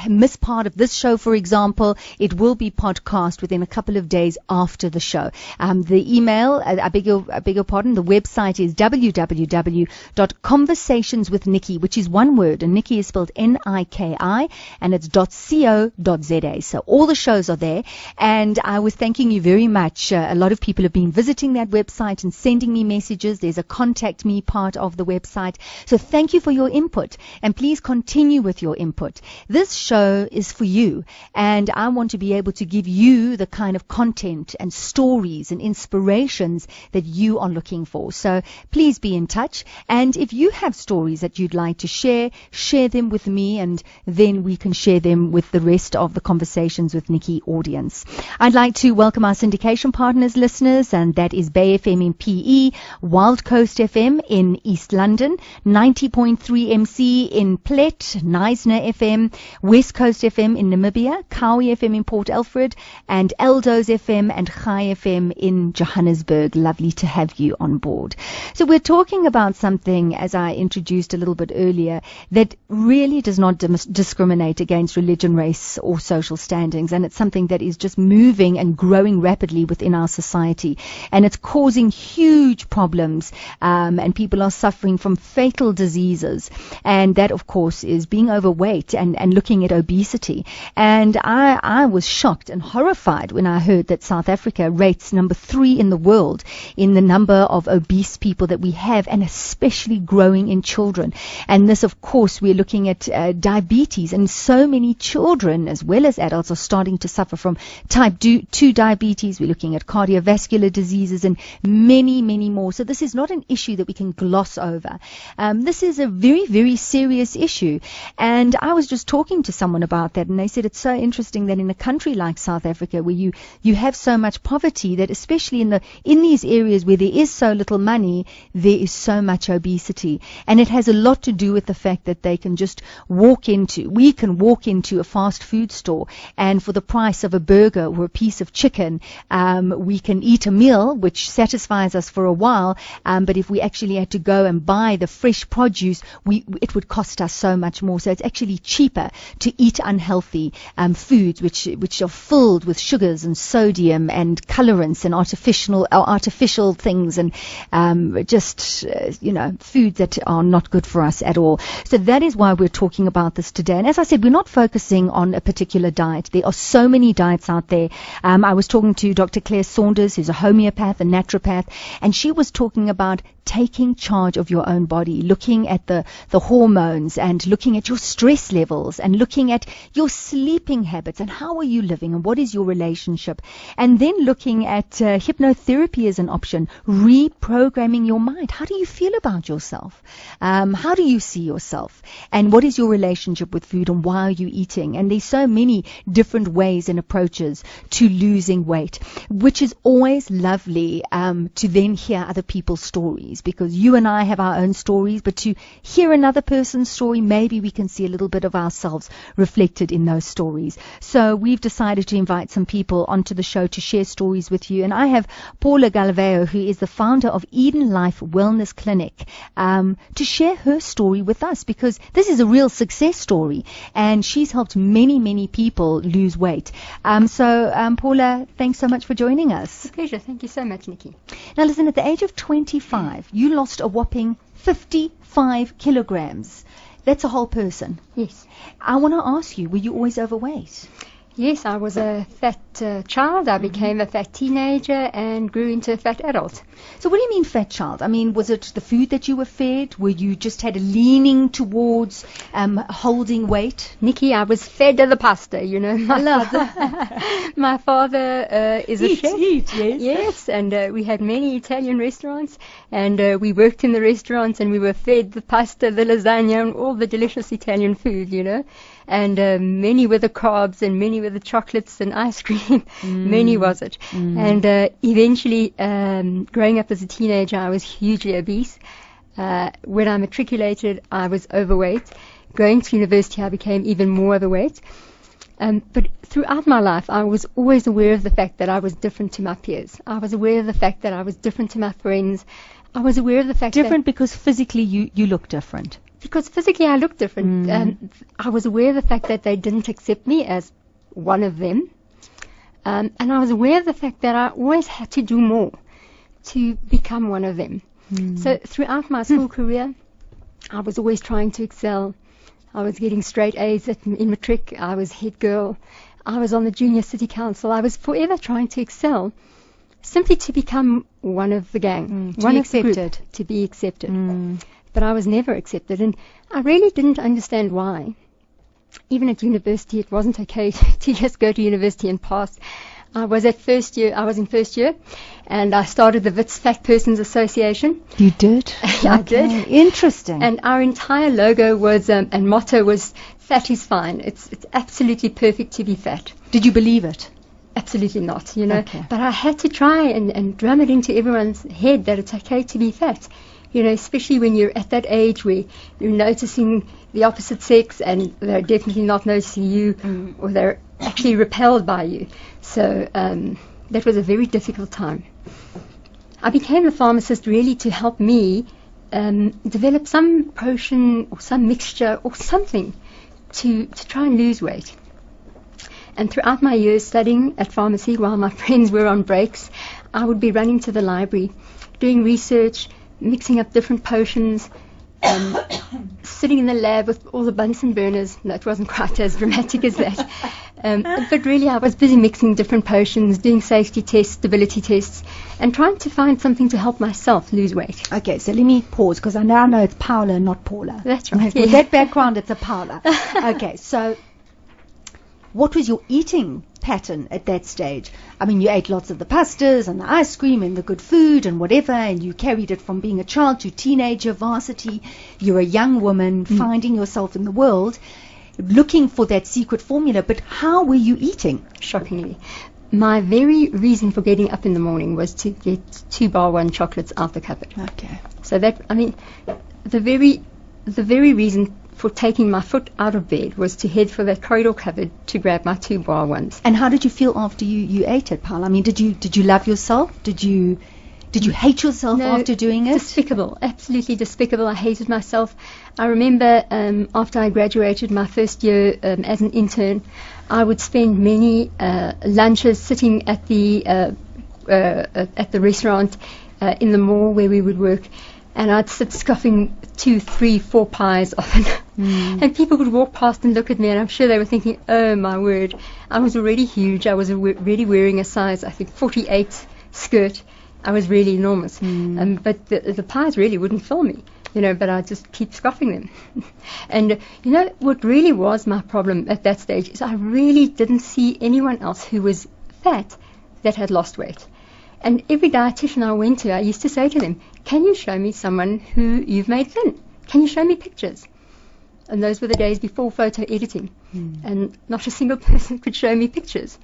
miss part of this show, for example, it will be podcast within a couple of days after the show. The email, I beg your pardon, the website is www.conversationswithniki, which is one word, and Niki is spelled Niki, and it's .co.za. So all the shows are there, and I was thanking you very much. A lot of people have been visiting that website and sending me messages. There's a contact me part of the website. So thank you for your input, and please continue with your input. This show is for you, and I want to be able to give you the kind of content and stories and inspirations that you are looking for. So please be in touch. And if you have stories that you'd like to share them with me, and then we can share them with the rest of the Conversations with Niki audience. I'd like to welcome our syndication partners, listeners, and that is Bay FM in PE, Wild Coast FM in East London, 90.3 MC in Plet, Knysna FM, West Coast FM in Namibia, Kawi FM in Port Alfred, and Eldo's FM and Chai FM in Johannesburg. Lovely to have you on board. So we're talking about something, as I introduced a little bit earlier, that really does not discriminate against religion, race, or social standings, and it's something that is just moving and growing rapidly within our society, and it's causing huge problems, and people are suffering from fatal diseases, and that, of course, is being overweight and looking at obesity. And I was shocked and horrified when I heard that South Africa rates number 3 in the world in the number of obese people that we have, and especially growing in children. And this, of course, we're looking at diabetes, and so many children as well as adults are starting to suffer from type 2 diabetes. We're looking at cardiovascular diseases and many more. So this is not an issue that we can gloss over. This is a very, very serious issue. And I was just talking to someone about that, and they said it's so interesting that in a country like South Africa, where you have so much poverty, that especially in these areas where there is so little money, there is so much obesity. obesity. And it has a lot to do with the fact that we can walk into a fast food store, and for the price of a burger or a piece of chicken, we can eat a meal which satisfies us for a while, but if we actually had to go and buy the fresh produce, it would cost us so much more. So it's actually cheaper to eat unhealthy foods which are filled with sugars and sodium and colorants and artificial things, and foods that are not good for us at all. So that is why we're talking about this today. And as I said, we're not focusing on a particular diet. There are so many diets out there. I was talking to Dr. Claire Saunders, who's a homeopath, a naturopath, and she was talking about taking charge of your own body, looking at the hormones and looking at your stress levels and looking at your sleeping habits and how are you living and what is your relationship, and then looking at hypnotherapy as an option, reprogramming your mind. How do you feel about yourself? How do you see yourself? And what is your relationship with food, and why are you eating? And there's so many different ways and approaches to losing weight, which is always lovely to then hear other people's stories, because you and I have our own stories, but to hear another person's story, maybe we can see a little bit of ourselves reflected in those stories. So we've decided to invite some people onto the show to share stories with you. And I have Paula Galvao, who is the founder of Eden Life Wellness Clinic, to share her story with us, because this is a real success story and she's helped many, many people lose weight. Paula, thanks so much for joining us. It's a pleasure. Thank you so much, Niki. Now listen, at the age of 25, you lost a whopping 55 kilograms. That's a whole person. Yes. I want to ask you, were you always overweight? Yes, I was a fat child. I became a fat teenager and grew into a fat adult. So what do you mean fat child? I mean, was it the food that you were fed? Were you just had a leaning towards holding weight? Nikki, I was fed the pasta, you know. I love that. My father is a chef. Yes. Yes, and we had many Italian restaurants, and we worked in the restaurants, and we were fed the pasta, the lasagna, and all the delicious Italian food, you know. And many were the carbs, and many were the chocolates and ice cream. Many was it. And eventually, growing up as a teenager, I was hugely obese. When I matriculated, I was overweight. Going to university, I became even more overweight. But throughout my life, I was always aware of the fact that I was different to my peers. I was aware of the fact that I was different to my friends. I was aware of the fact different because physically you look different. Because physically I looked different. I was aware of the fact that they didn't accept me as one of them. And I was aware of the fact that I always had to do more to become one of them. So throughout my school career, I was always trying to excel. I was getting straight A's in matric. I was head girl. I was on the junior city council. I was forever trying to excel, simply to become one of the gang, one of the group, to be accepted. But I was never accepted, and I really didn't understand why. Even at university, it wasn't okay to just go to university and pass. I was in first year, and I started the Wits Fat Persons Association. You did? I did. Interesting. And our entire logo was, and motto was, fat is fine. It's absolutely perfect to be fat. Did you believe it? Absolutely not, you know. Okay. But I had to try and drum it into everyone's head that it's okay to be fat. You know, especially when you're at that age where you're noticing the opposite sex and they're definitely not noticing you, or they're actually repelled by you. So that was a very difficult time. I became a pharmacist really to help me develop some potion or some mixture or something to try and lose weight. And throughout my years studying at pharmacy while my friends were on breaks, I would be running to the library, doing research, mixing up different potions, sitting in the lab with all the Bunsen burners. No, it wasn't quite as dramatic as that. But really I was busy mixing different potions, doing safety tests, stability tests, and trying to find something to help myself lose weight. Okay, so let me pause, because I now know it's Paula, not Paula. That's right. With that background, it's a Paula. Okay, so what was your eating pattern at that stage? I mean, you ate lots of the pastas and the ice cream and the good food and whatever, and you carried it from being a child to teenager, varsity. You're a young woman finding yourself in the world, looking for that secret formula. But how were you eating? Shockingly. my very reason for getting up in the morning was to get 2 bar 1 chocolates out the cupboard. Okay. So that, I mean, the very reason for taking my foot out of bed was to head for that corridor cupboard to grab my 2 bar 1s. And how did you feel after you ate it, Paula? I mean, did you love yourself? Did you hate yourself after doing it? Despicable, absolutely despicable. I hated myself. I remember after I graduated my first year as an intern, I would spend many lunches sitting at the restaurant in the mall where we would work, and I'd sit scoffing 2, 3, 4 pies often. And people would walk past and look at me, and I'm sure they were thinking, oh my word, I was already huge. I was already wearing a size, I think, 48 skirt. I was really enormous. But the pies really wouldn't fill me, but I just keep scoffing them. And what really was my problem at that stage is I really didn't see anyone else who was fat that had lost weight. And every dietitian I went to, I used to say to them, can you show me someone who you've made thin? Can you show me pictures? And those were the days before photo editing. And not a single person could show me pictures.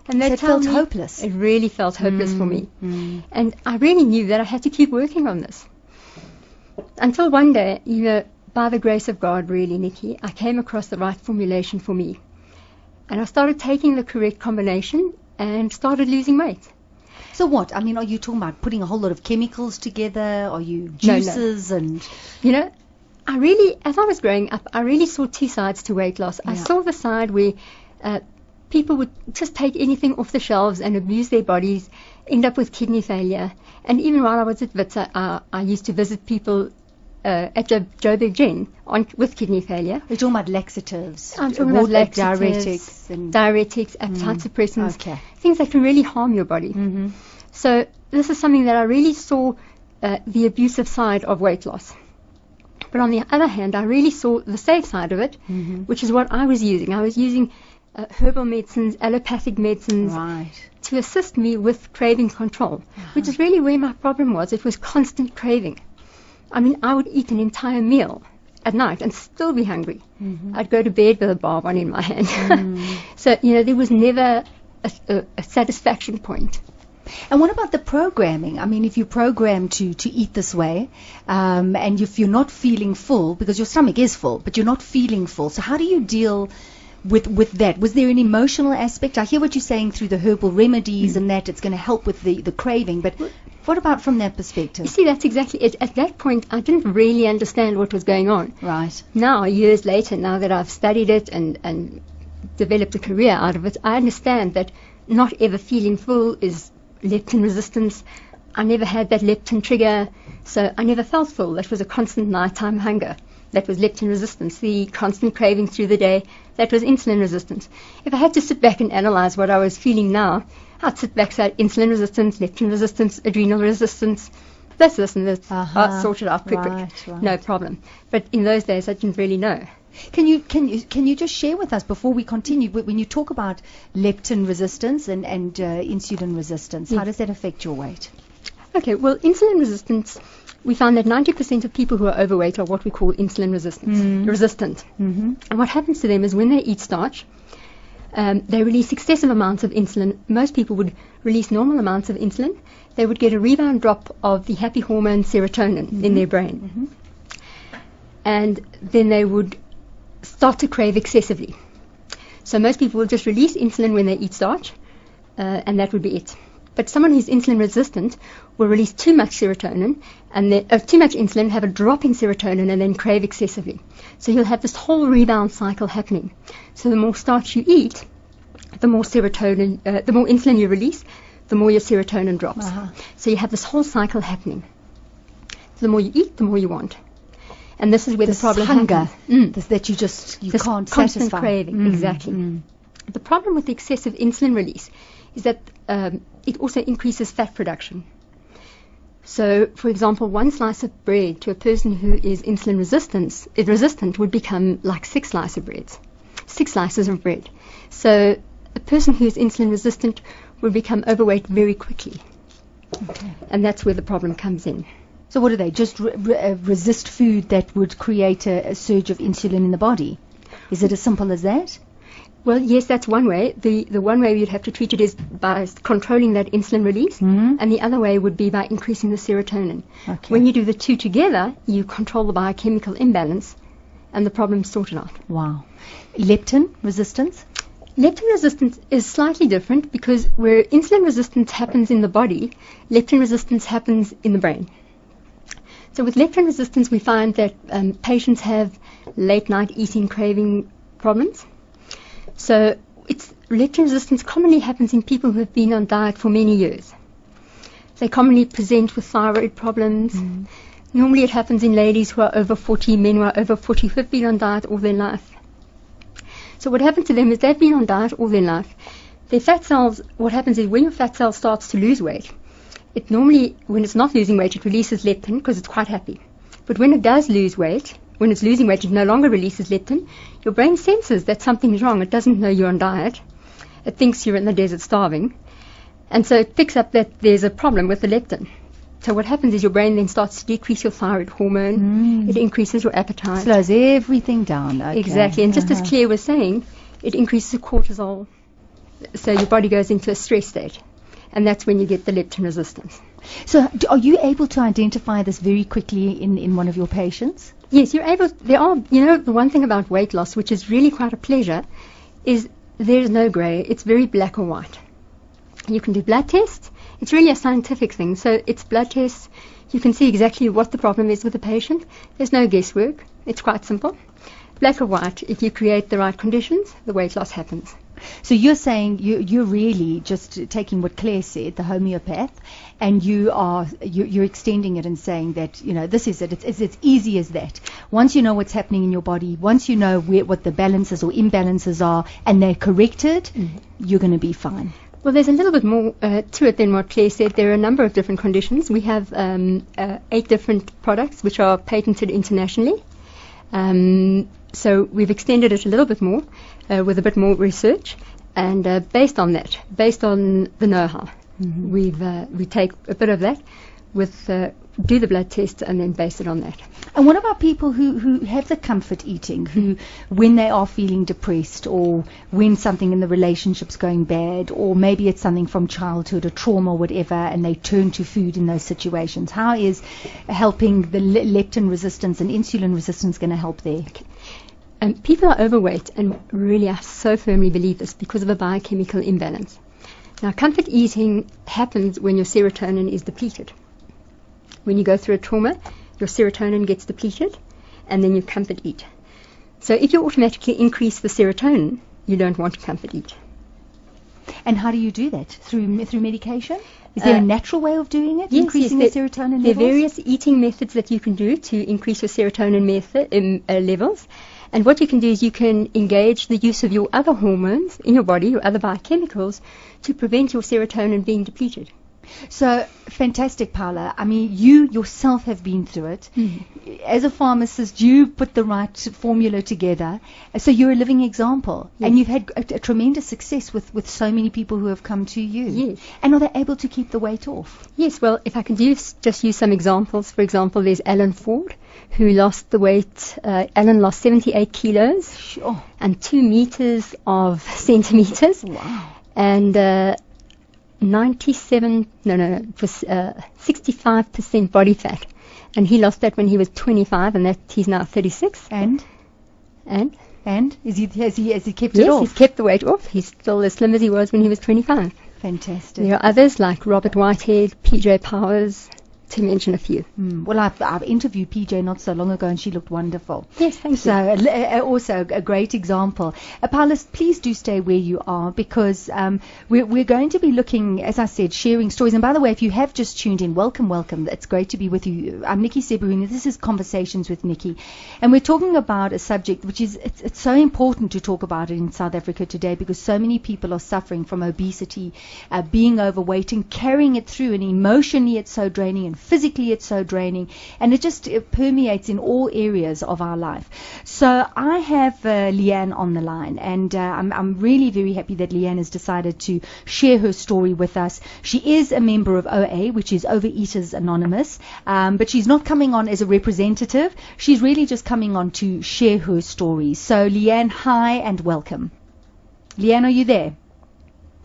And so it felt hopeless. It really felt hopeless for me. And I really knew that I had to keep working on this. Until one day, by the grace of God, really, Niki, I came across the right formulation for me. And I started taking the correct combination and started losing weight. So what? I mean, are you talking about putting a whole lot of chemicals together? Are you juices? No. And as I was growing up, I really saw 2 sides to weight loss. I saw the side where people would just take anything off the shelves and abuse their bodies, end up with kidney failure. And even while I was at Wits, I used to visit people at Joburg Gen with kidney failure. You're talking about laxatives? I'm talking about laxatives, diuretics, appetite suppressants, things that can really harm your body. So this is something that I really saw the abusive side of weight loss. But on the other hand, I really saw the safe side of it, which is what I was using. I was using herbal medicines, allopathic medicines, to assist me with craving control, which is really where my problem was. It was constant craving. I mean, I would eat an entire meal at night and still be hungry. I'd go to bed with a bar 1 in my hand. So, there was never a satisfaction point. And what about the programming? I mean, if you're programmed to eat this way, and if you're not feeling full, because your stomach is full, but you're not feeling full, so how do you deal with that? Was there an emotional aspect? I hear what you're saying through the herbal remedies and that it's going to help with the craving, but what about from that perspective? You see, that's exactly it. At that point, I didn't really understand what was going on. Right. Now, years later, now that I've studied it and developed a career out of it, I understand that not ever feeling full is leptin resistance. I never had that leptin trigger, so I never felt full. That was a constant nighttime hunger. That was leptin resistance. The constant craving through the day, that was insulin resistance. If I had to sit back and analyze what I was feeling now, I'd sit back and say insulin resistance, leptin resistance, adrenal resistance. This and this. I'd sort it out quick. No problem. But in those days, I didn't really know. Can you just share with us before we continue, when you talk about leptin resistance and insulin resistance, how does that affect your weight? Okay, well, insulin resistance, we found that 90% of people who are overweight are what we call insulin resistant. And what happens to them is when they eat starch, they release excessive amounts of insulin. Most people would release normal amounts of insulin. They would get a rebound drop of the happy hormone serotonin in their brain. And then they would start to crave excessively. So most people will just release insulin when they eat starch, and that would be it. But someone who's insulin resistant will release too much serotonin and too much insulin, have a drop in serotonin, and then crave excessively. So you'll have this whole rebound cycle happening. So the more starch you eat, the more serotonin, the more insulin you release, the more your serotonin drops. So you have this whole cycle happening. So the more you eat, the more you want. And this is where the problem hunger, happens. That you can't constant satisfy. Craving, exactly. The problem with the excessive insulin release is that it also increases fat production. So, for example, 1 slice of bread to a person who is insulin resistant would become like 6 slices of bread. So a person who is insulin resistant will become overweight very quickly. And that's where the problem comes in. So what do they just resist food that would create a surge of insulin in the body? Is it as simple as that? Well, yes, that's one way. The one way you'd have to treat it is by controlling that insulin release, and the other way would be by increasing the serotonin. Okay. When you do the two together, you control the biochemical imbalance, and the problem's sorted out. Wow. Leptin resistance? Leptin resistance is slightly different because where insulin resistance happens in the body, leptin resistance happens in the brain. So with leptin resistance, we find that patients have late-night eating craving problems. So leptin resistance commonly happens in people who have been on diet for many years. They commonly present with thyroid problems. Normally it happens in ladies who are over 40, men who are over 40 who have been on diet all their life. So what happens to them is they've been on diet all their life. Their fat cells, what happens is when your fat cell starts to lose weight, it normally, when it's not losing weight, it releases leptin because it's quite happy. But when it does lose weight, when it's losing weight, it no longer releases leptin. Your brain senses that something's wrong. It doesn't know you're on diet. It thinks you're in the desert starving. And so it picks up that there's a problem with the leptin. So what happens is your brain then starts to decrease your thyroid hormone. It increases your appetite. Slows everything down. Okay. Exactly. And just as Claire was saying, it increases the cortisol. So your body goes into a stress state. And that's when you get the leptin resistance. So are you able to identify this very quickly in one of your patients? Yes, you're able. There are, the one thing about weight loss, which is really quite a pleasure, is there's no grey. It's very black or white. You can do blood tests. It's really a scientific thing. So it's blood tests. You can see exactly what the problem is with the patient. There's no guesswork. It's quite simple. Black or white. If you create the right conditions, the weight loss happens. So you're saying you're really just taking what Claire said, the homeopath, and you're extending it and saying that this is it. It's as easy as that. Once you know what's happening in your body, once you know what the balances or imbalances are, and they're corrected, you're going to be fine. Well, there's a little bit more to it than what Claire said. There are a number of different conditions. We have 8 different products which are patented internationally. So we've extended it a little bit more with a bit more research, and based on the know-how, we take a bit of that, do the blood test, and then base it on that. And what about people who have the comfort eating, who, when they are feeling depressed, or when something in the relationship's going bad, or maybe it's something from childhood, a trauma, or whatever, and they turn to food in those situations? How is helping the leptin resistance and insulin resistance going to help there? Okay. People are overweight, and really I so firmly believe this, because of a biochemical imbalance. Now, comfort eating happens when your serotonin is depleted. When you go through a trauma, your serotonin gets depleted, and then you comfort eat. So if you automatically increase the serotonin, you don't want to comfort eat. And how do you do that? Through medication? Is there a natural way of doing it? Yes, increasing the serotonin levels? There are various eating methods that you can do to increase your serotonin levels. And what you can do is you can engage the use of your other hormones in your body, your other biochemicals, to prevent your serotonin being depleted. So, fantastic, Paula. I mean, you yourself have been through it. As a pharmacist, you put the right formula together. So you're a living example. Yes. And you've had a tremendous success with so many people who have come to you. Yes. And are they able to keep the weight off? Yes, well, if I can just use some examples. For example, there's Alan Ford, who lost the weight. Alan lost 78 kilos. Sure. And 2 meters of centimeters. Wow. And 65% body fat, and he lost that when he was 25, and that he's now 36. And has he kept it yes, off? He's kept the weight off. He's still as slim as he was when he was 25. Fantastic. There are others like Robert Whitehead, PJ Powers, to mention a few. Well, I've interviewed PJ not so long ago, and she looked wonderful. Yes, thank you. So also a great example. Paula, please do stay where you are, because we're going to be looking, as I said, sharing stories. And by the way, if you have just tuned in, welcome. It's great to be with you. I'm Niki Seberini. This is Conversations with Niki, and we're talking about a subject which is it's so important to talk about it in South Africa today, because so many people are suffering from obesity, being overweight, and carrying it through. And emotionally, it's so draining, and physically it's so draining, and it permeates in all areas of our life. So I have Leanne on the line, and I'm really very happy that Leanne has decided to share her story with us. She is a member of OA, which is Overeaters Anonymous, but she's not coming on as a representative. She's really just coming on to share her story. So Leanne, hi and welcome. Leanne, are you there?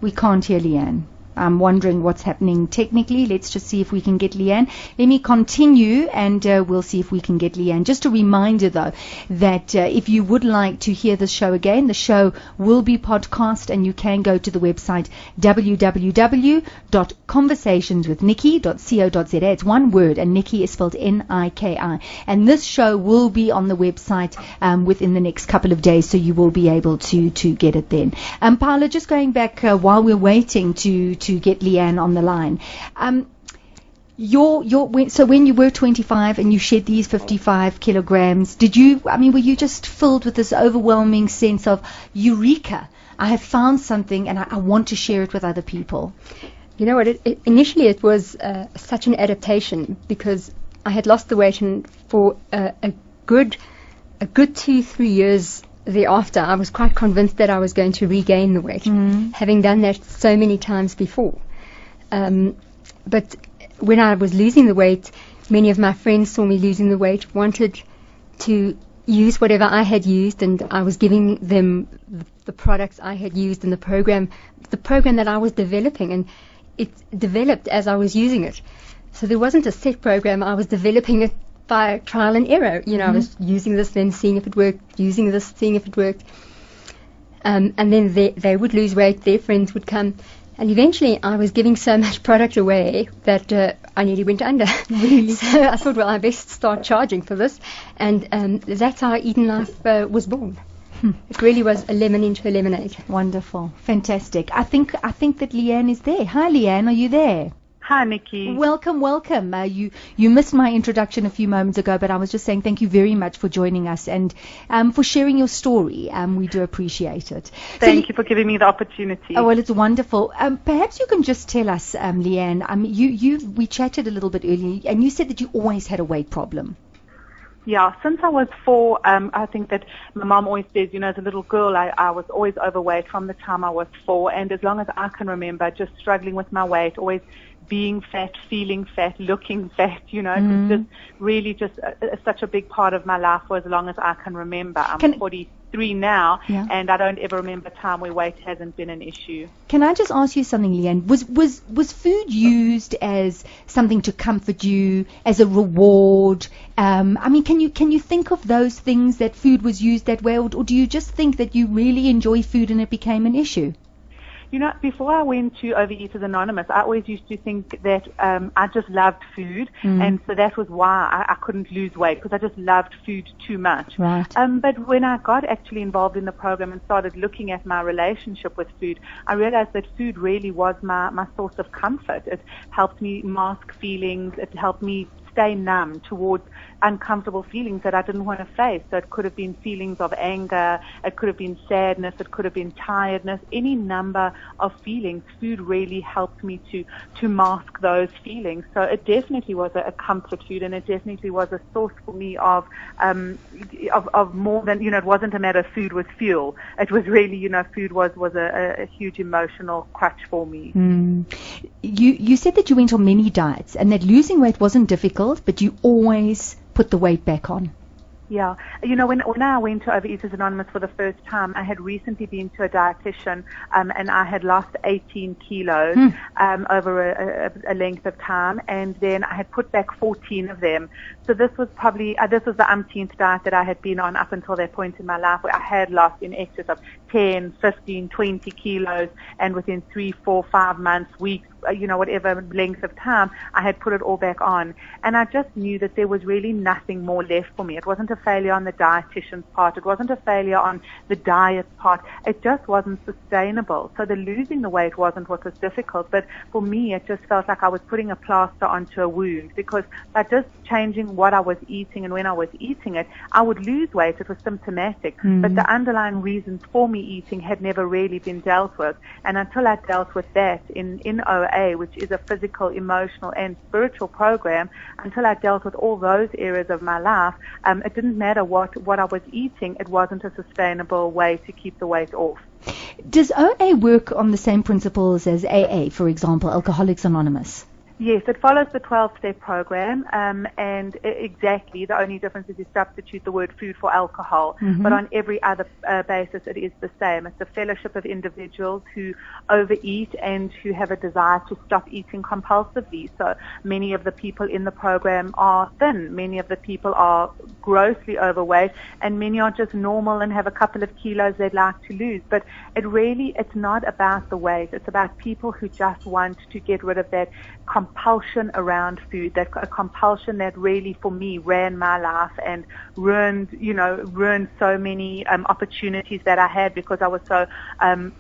We can't hear Leanne. I'm wondering what's happening technically. Let's just see if we can get Leanne. Let me continue and we'll see if we can get Leanne. Just a reminder though that if you would like to hear this show again, the show will be podcast and you can go to the website www.conversationswithniki.co.za. It's one word and Niki is spelled Niki. And this show will be on the website within the next couple of days, so you will be able to get it then. Paula, just going back while we're waiting to get Leanne on the line. So when you were 25 and you shed these 55 kilograms, were you just filled with this overwhelming sense of eureka? I have found something and I want to share it with other people. You know what? Initially it was such an adaptation because I had lost the weight, and for a good 2-3 years thereafter, I was quite convinced that I was going to regain the weight, having done that so many times before. But when I was losing the weight, many of my friends saw me losing the weight, wanted to use whatever I had used, and I was giving them the products I had used and the program that I was developing, and it developed as I was using it. So there wasn't a set program. I was developing it by trial and error. I was using this, then seeing if it worked, using this, seeing if it worked. And then they would lose weight, their friends would come. And eventually I was giving so much product away that I nearly went under. Really? So I thought, well, I best start charging for this. And that's how Eden Life was born. It really was a lemon into a lemonade. Wonderful. Fantastic. I think that Leanne is there. Hi, Leanne. Are you there? Hi, Niki. Welcome. You missed my introduction a few moments ago, but I was just saying thank you very much for joining us and for sharing your story. We do appreciate it. Thank you for giving me the opportunity. Oh, well, it's wonderful. Perhaps you can just tell us, Leanne, we chatted a little bit earlier, and you said that you always had a weight problem. Yeah, since I was 4, I think that my mom always says, as a little girl, I was always overweight from the time I was 4, and as long as I can remember, just struggling with my weight, always being fat, feeling fat, looking fat, it was just really just such a big part of my life for as long as I can remember. I'm 43 now, and I don't ever remember a time where weight hasn't been an issue. Can I just ask you something, Leanne? Was food used as something to comfort you, as a reward? Can you think of those things that food was used that way, or do you just think that you really enjoy food and it became an issue? Before I went to Overeaters Anonymous, I always used to think that I just loved food, and so that was why I couldn't lose weight, because I just loved food too much. Right. But when I got actually involved in the program and started looking at my relationship with food, I realized that food really was my source of comfort. It helped me mask feelings. It helped me stay numb towards uncomfortable feelings that I didn't want to face. So it could have been feelings of anger, it could have been sadness, it could have been tiredness, any number of feelings. Food really helped me to mask those feelings. So it definitely was a comfort food, and it definitely was a source for me of more than, it wasn't a matter of food was fuel. It was really, food was a huge emotional crutch for me. You said that you went on many diets and that losing weight wasn't difficult, but you always put the weight back on. Yeah. When I went to Overeaters Anonymous for the first time, I had recently been to a dietitian, and I had lost 18 kilos over a length of time, and then I had put back 14 of them. So this was the umpteenth diet that I had been on up until that point in my life, where I had lost in excess of 10, 15, 20 kilos, and within 3, 4, 5 months, weeks, whatever length of time, I had put it all back on. And I just knew that there was really nothing more left for me. It wasn't a failure on the dietitian's part. It wasn't a failure on the diet's part. It just wasn't sustainable. So the losing the weight wasn't what was difficult, but for me, it just felt like I was putting a plaster onto a wound, because by just changing what I was eating and when I was eating it, I would lose weight. It was symptomatic, but the underlying reasons for me eating had never really been dealt with. And until I dealt with that in OA, which is a physical, emotional, and spiritual program, until I dealt with all those areas of my life, it didn't matter what I was eating. It wasn't a sustainable way to keep the weight off. Does OA work on the same principles as AA, for example, Alcoholics Anonymous? Yes, it follows the 12-step program, and exactly the only difference is you substitute the word food for alcohol, but on every other basis it is the same. It's a fellowship of individuals who overeat and who have a desire to stop eating compulsively. So many of the people in the program are thin, many of the people are grossly overweight, and many are just normal and have a couple of kilos they'd like to lose. But it's not about the weight, it's about people who just want to get rid of that compulsion around food, that a compulsion that really for me ran my life and ruined so many opportunities that I had because I was so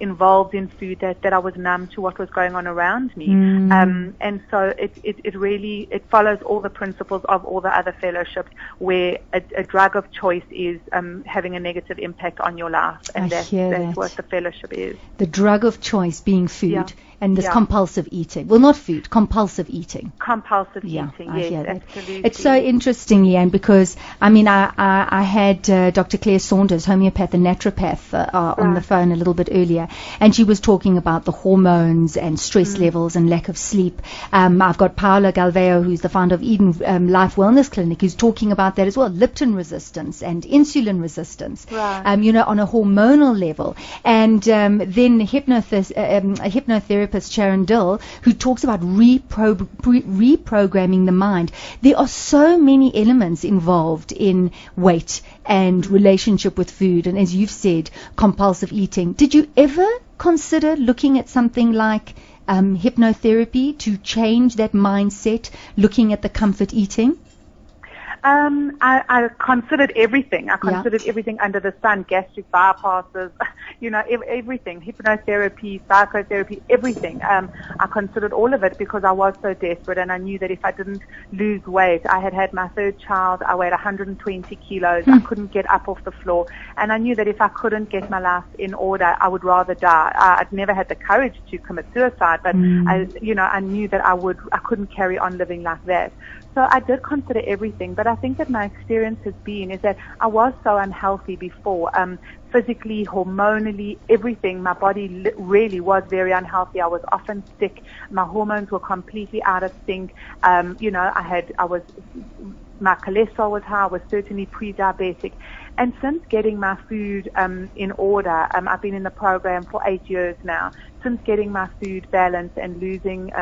involved in food that I was numb to what was going on around me. And so it really follows all the principles of all the other fellowships where a drug of choice is having a negative impact on your life, and that's what the fellowship is. The drug of choice being food. And this compulsive eating. Well, not food, compulsive eating. Compulsive eating, yes, absolutely. It's so interesting, Leanne, because, I had Dr. Claire Saunders, homeopath and naturopath, on the phone a little bit earlier, and she was talking about the hormones and stress levels and lack of sleep. I've got Paula Galvao, who's the founder of Eden Life Wellness Clinic, who's talking about that as well, leptin resistance and insulin resistance, on a hormonal level. And then hypnotherapist Sharon Dill, who talks about reprogramming the mind. There are so many elements involved in weight and relationship with food, and as you've said, compulsive eating. Did you ever consider looking at something like hypnotherapy to change that mindset, looking at the comfort eating? I considered everything. I considered everything under the sun, gastric bypasses, everything, hypnotherapy, psychotherapy, everything. I considered all of it because I was so desperate, and I knew that if I didn't lose weight, I had my third child, I weighed 120 kilos, I couldn't get up off the floor, and I knew that if I couldn't get my life in order, I would rather die. I'd never had the courage to commit suicide, but I knew that I couldn't carry on living like that. So I did consider everything, but I think that my experience has been is that I was so unhealthy before, physically, hormonally, everything. My body really was very unhealthy. I was often sick. My hormones were completely out of sync. My cholesterol was high. I was certainly pre-diabetic. And since getting my food in order, I've been in the program for 8 years now. Since getting my food balanced and losing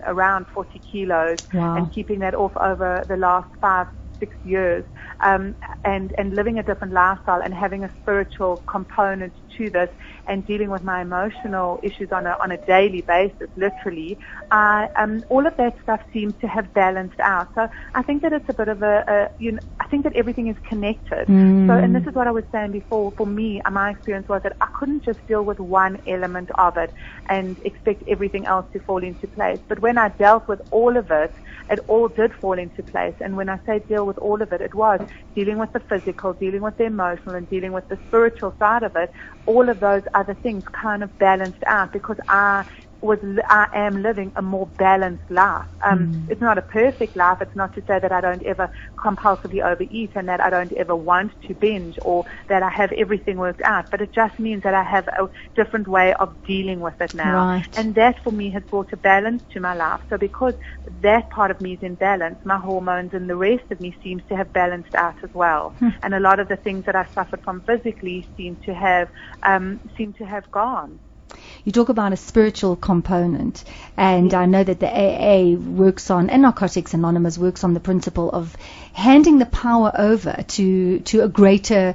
around 40 kilos and keeping that off over the last 5-6 years, and living a different lifestyle and having a spiritual component to this, and dealing with my emotional issues on a daily basis, literally, all of that stuff seems to have balanced out. So I think that it's a bit of I think that everything is connected. So, and this is what I was saying before. For me, my experience was that I couldn't just deal with one element of it and expect everything else to fall into place. But when I dealt with all of it, it all did fall into place. And when I say deal with all of it, it was dealing with the physical, dealing with the emotional, and dealing with the spiritual side of it. All of those other things kind of balanced out because I am living a more balanced life. It's not a perfect life. It's not to say that I don't ever compulsively overeat and that I don't ever want to binge or that I have everything worked out. But it just means that I have a different way of dealing with it now. Right. And that for me has brought a balance to my life. So because that part of me is in balance, my hormones and the rest of me seems to have balanced out as well. And a lot of the things that I suffered from physically seem to have gone. You talk about a spiritual component, and I know that the AA works on, and Narcotics Anonymous works on the principle of handing the power over to a greater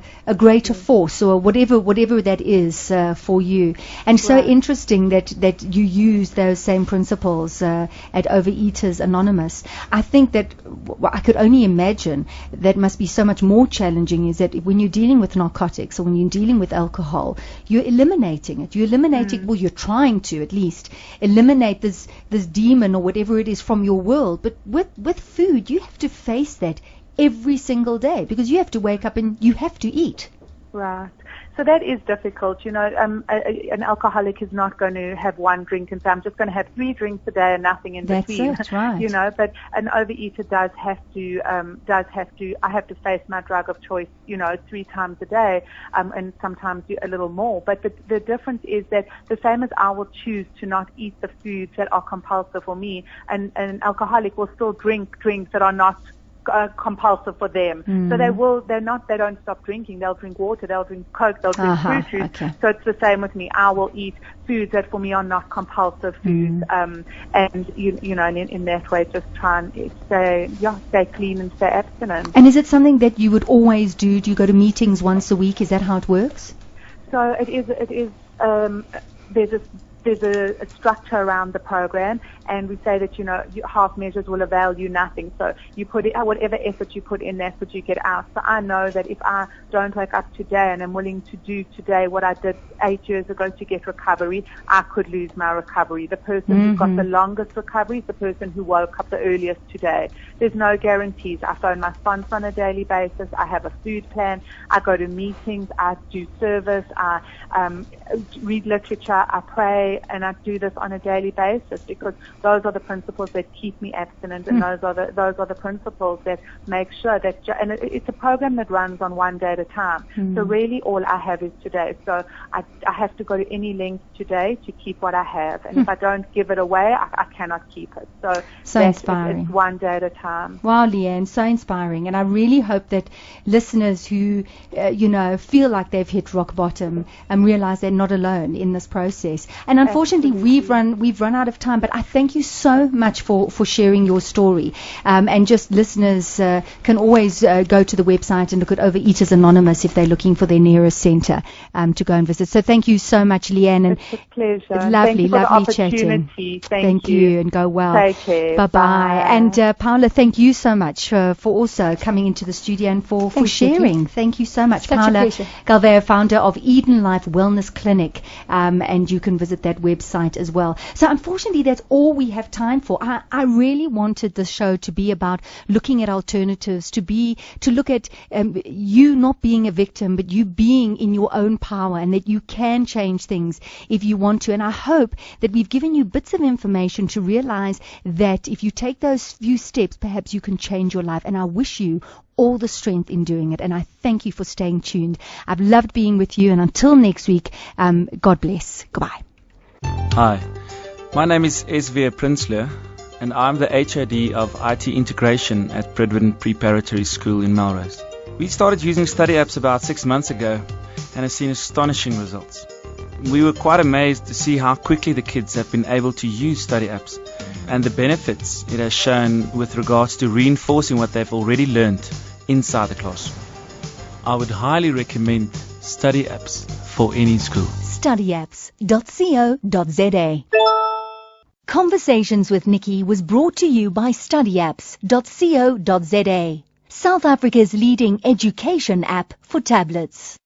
force, or whatever that is for you. And so interesting that you use those same principles at Overeaters Anonymous. I think that I could only imagine that must be so much more challenging is that when you're dealing with narcotics or when you're dealing with alcohol, you're eliminating it. Well, you're trying to at least eliminate this demon or whatever it is from your world. But with food, you have to face that every single day because you have to wake up and you have to eat. Right. So that is difficult. An alcoholic is not going to have one drink and say, I'm just going to have 3 drinks a day and nothing in between. That's it, right. But an overeater does have to, I have to face my drug of choice, 3 times a day, and sometimes a little more. But the difference is that the same as I will choose to not eat the foods that are compulsive for me, and an alcoholic will still drink drinks that are not compulsive for them. So they don't stop drinking. They'll drink water, they'll drink Coke, they'll drink fruit juice. Okay. So it's the same with me. I will eat foods that for me are not compulsive foods, and in that way just try and stay clean and stay abstinent. And is it something that you would always do? Do you go to meetings once a week? Is that how it works? So it is. There's a structure around the program, and we say that half measures will avail you nothing. So you put it, whatever effort you put in, that's what you get out. So I know that if I don't wake up today and I'm willing to do today what I did 8 years ago to get recovery, I could lose my recovery. The person who got the longest recovery is the person who woke up the earliest today. There's no guarantees. I phone my sponsor on a daily basis. I have a food plan. I go to meetings. I do service. I read literature. I pray. And I do this on a daily basis because those are the principles that keep me abstinent, and those are the principles that make sure that. And it's a program that runs on one day at a time. So really, all I have is today. So I have to go to any length today to keep what I have, and if I don't give it away, I cannot keep it. So inspiring. It's one day at a time. Wow, Leanne, so inspiring, and I really hope that listeners who feel like they've hit rock bottom realize they're not alone in this process. And unfortunately, we've run out of time, but I thank you so much for sharing your story. And just listeners can always go to the website and look at Overeaters Anonymous if they're looking for their nearest center to go and visit. So thank you so much, Leanne. And it's a pleasure. Lovely, lovely chatting. Thank you, and go well. Take care. Bye-bye. And Paula, thank you so much for also coming into the studio and for sharing. Thank you so much, Paula Galvao, founder of Eden Life Wellness Clinic, and you can visit that website as well. So unfortunately, that's all we have time for. I really wanted the show to be about looking at alternatives, to look at you not being a victim, but you being in your own power, and that you can change things if you want to. And I hope that we've given you bits of information to realize that if you take those few steps, perhaps you can change your life. And I wish you all the strength in doing it. And I thank you for staying tuned. I've loved being with you. And until next week, God bless. Goodbye. Hi, my name is S.V. Prinsloo, and I'm the HOD of IT Integration at Bridwin Preparatory School in Melrose. We started using study apps about 6 months ago and have seen astonishing results. We were quite amazed to see how quickly the kids have been able to use study apps and the benefits it has shown with regards to reinforcing what they've already learned inside the classroom. I would highly recommend study apps for any school. Studyapps.co.za. Conversations with Niki was brought to you by Studyapps.co.za, South Africa's leading education app for tablets.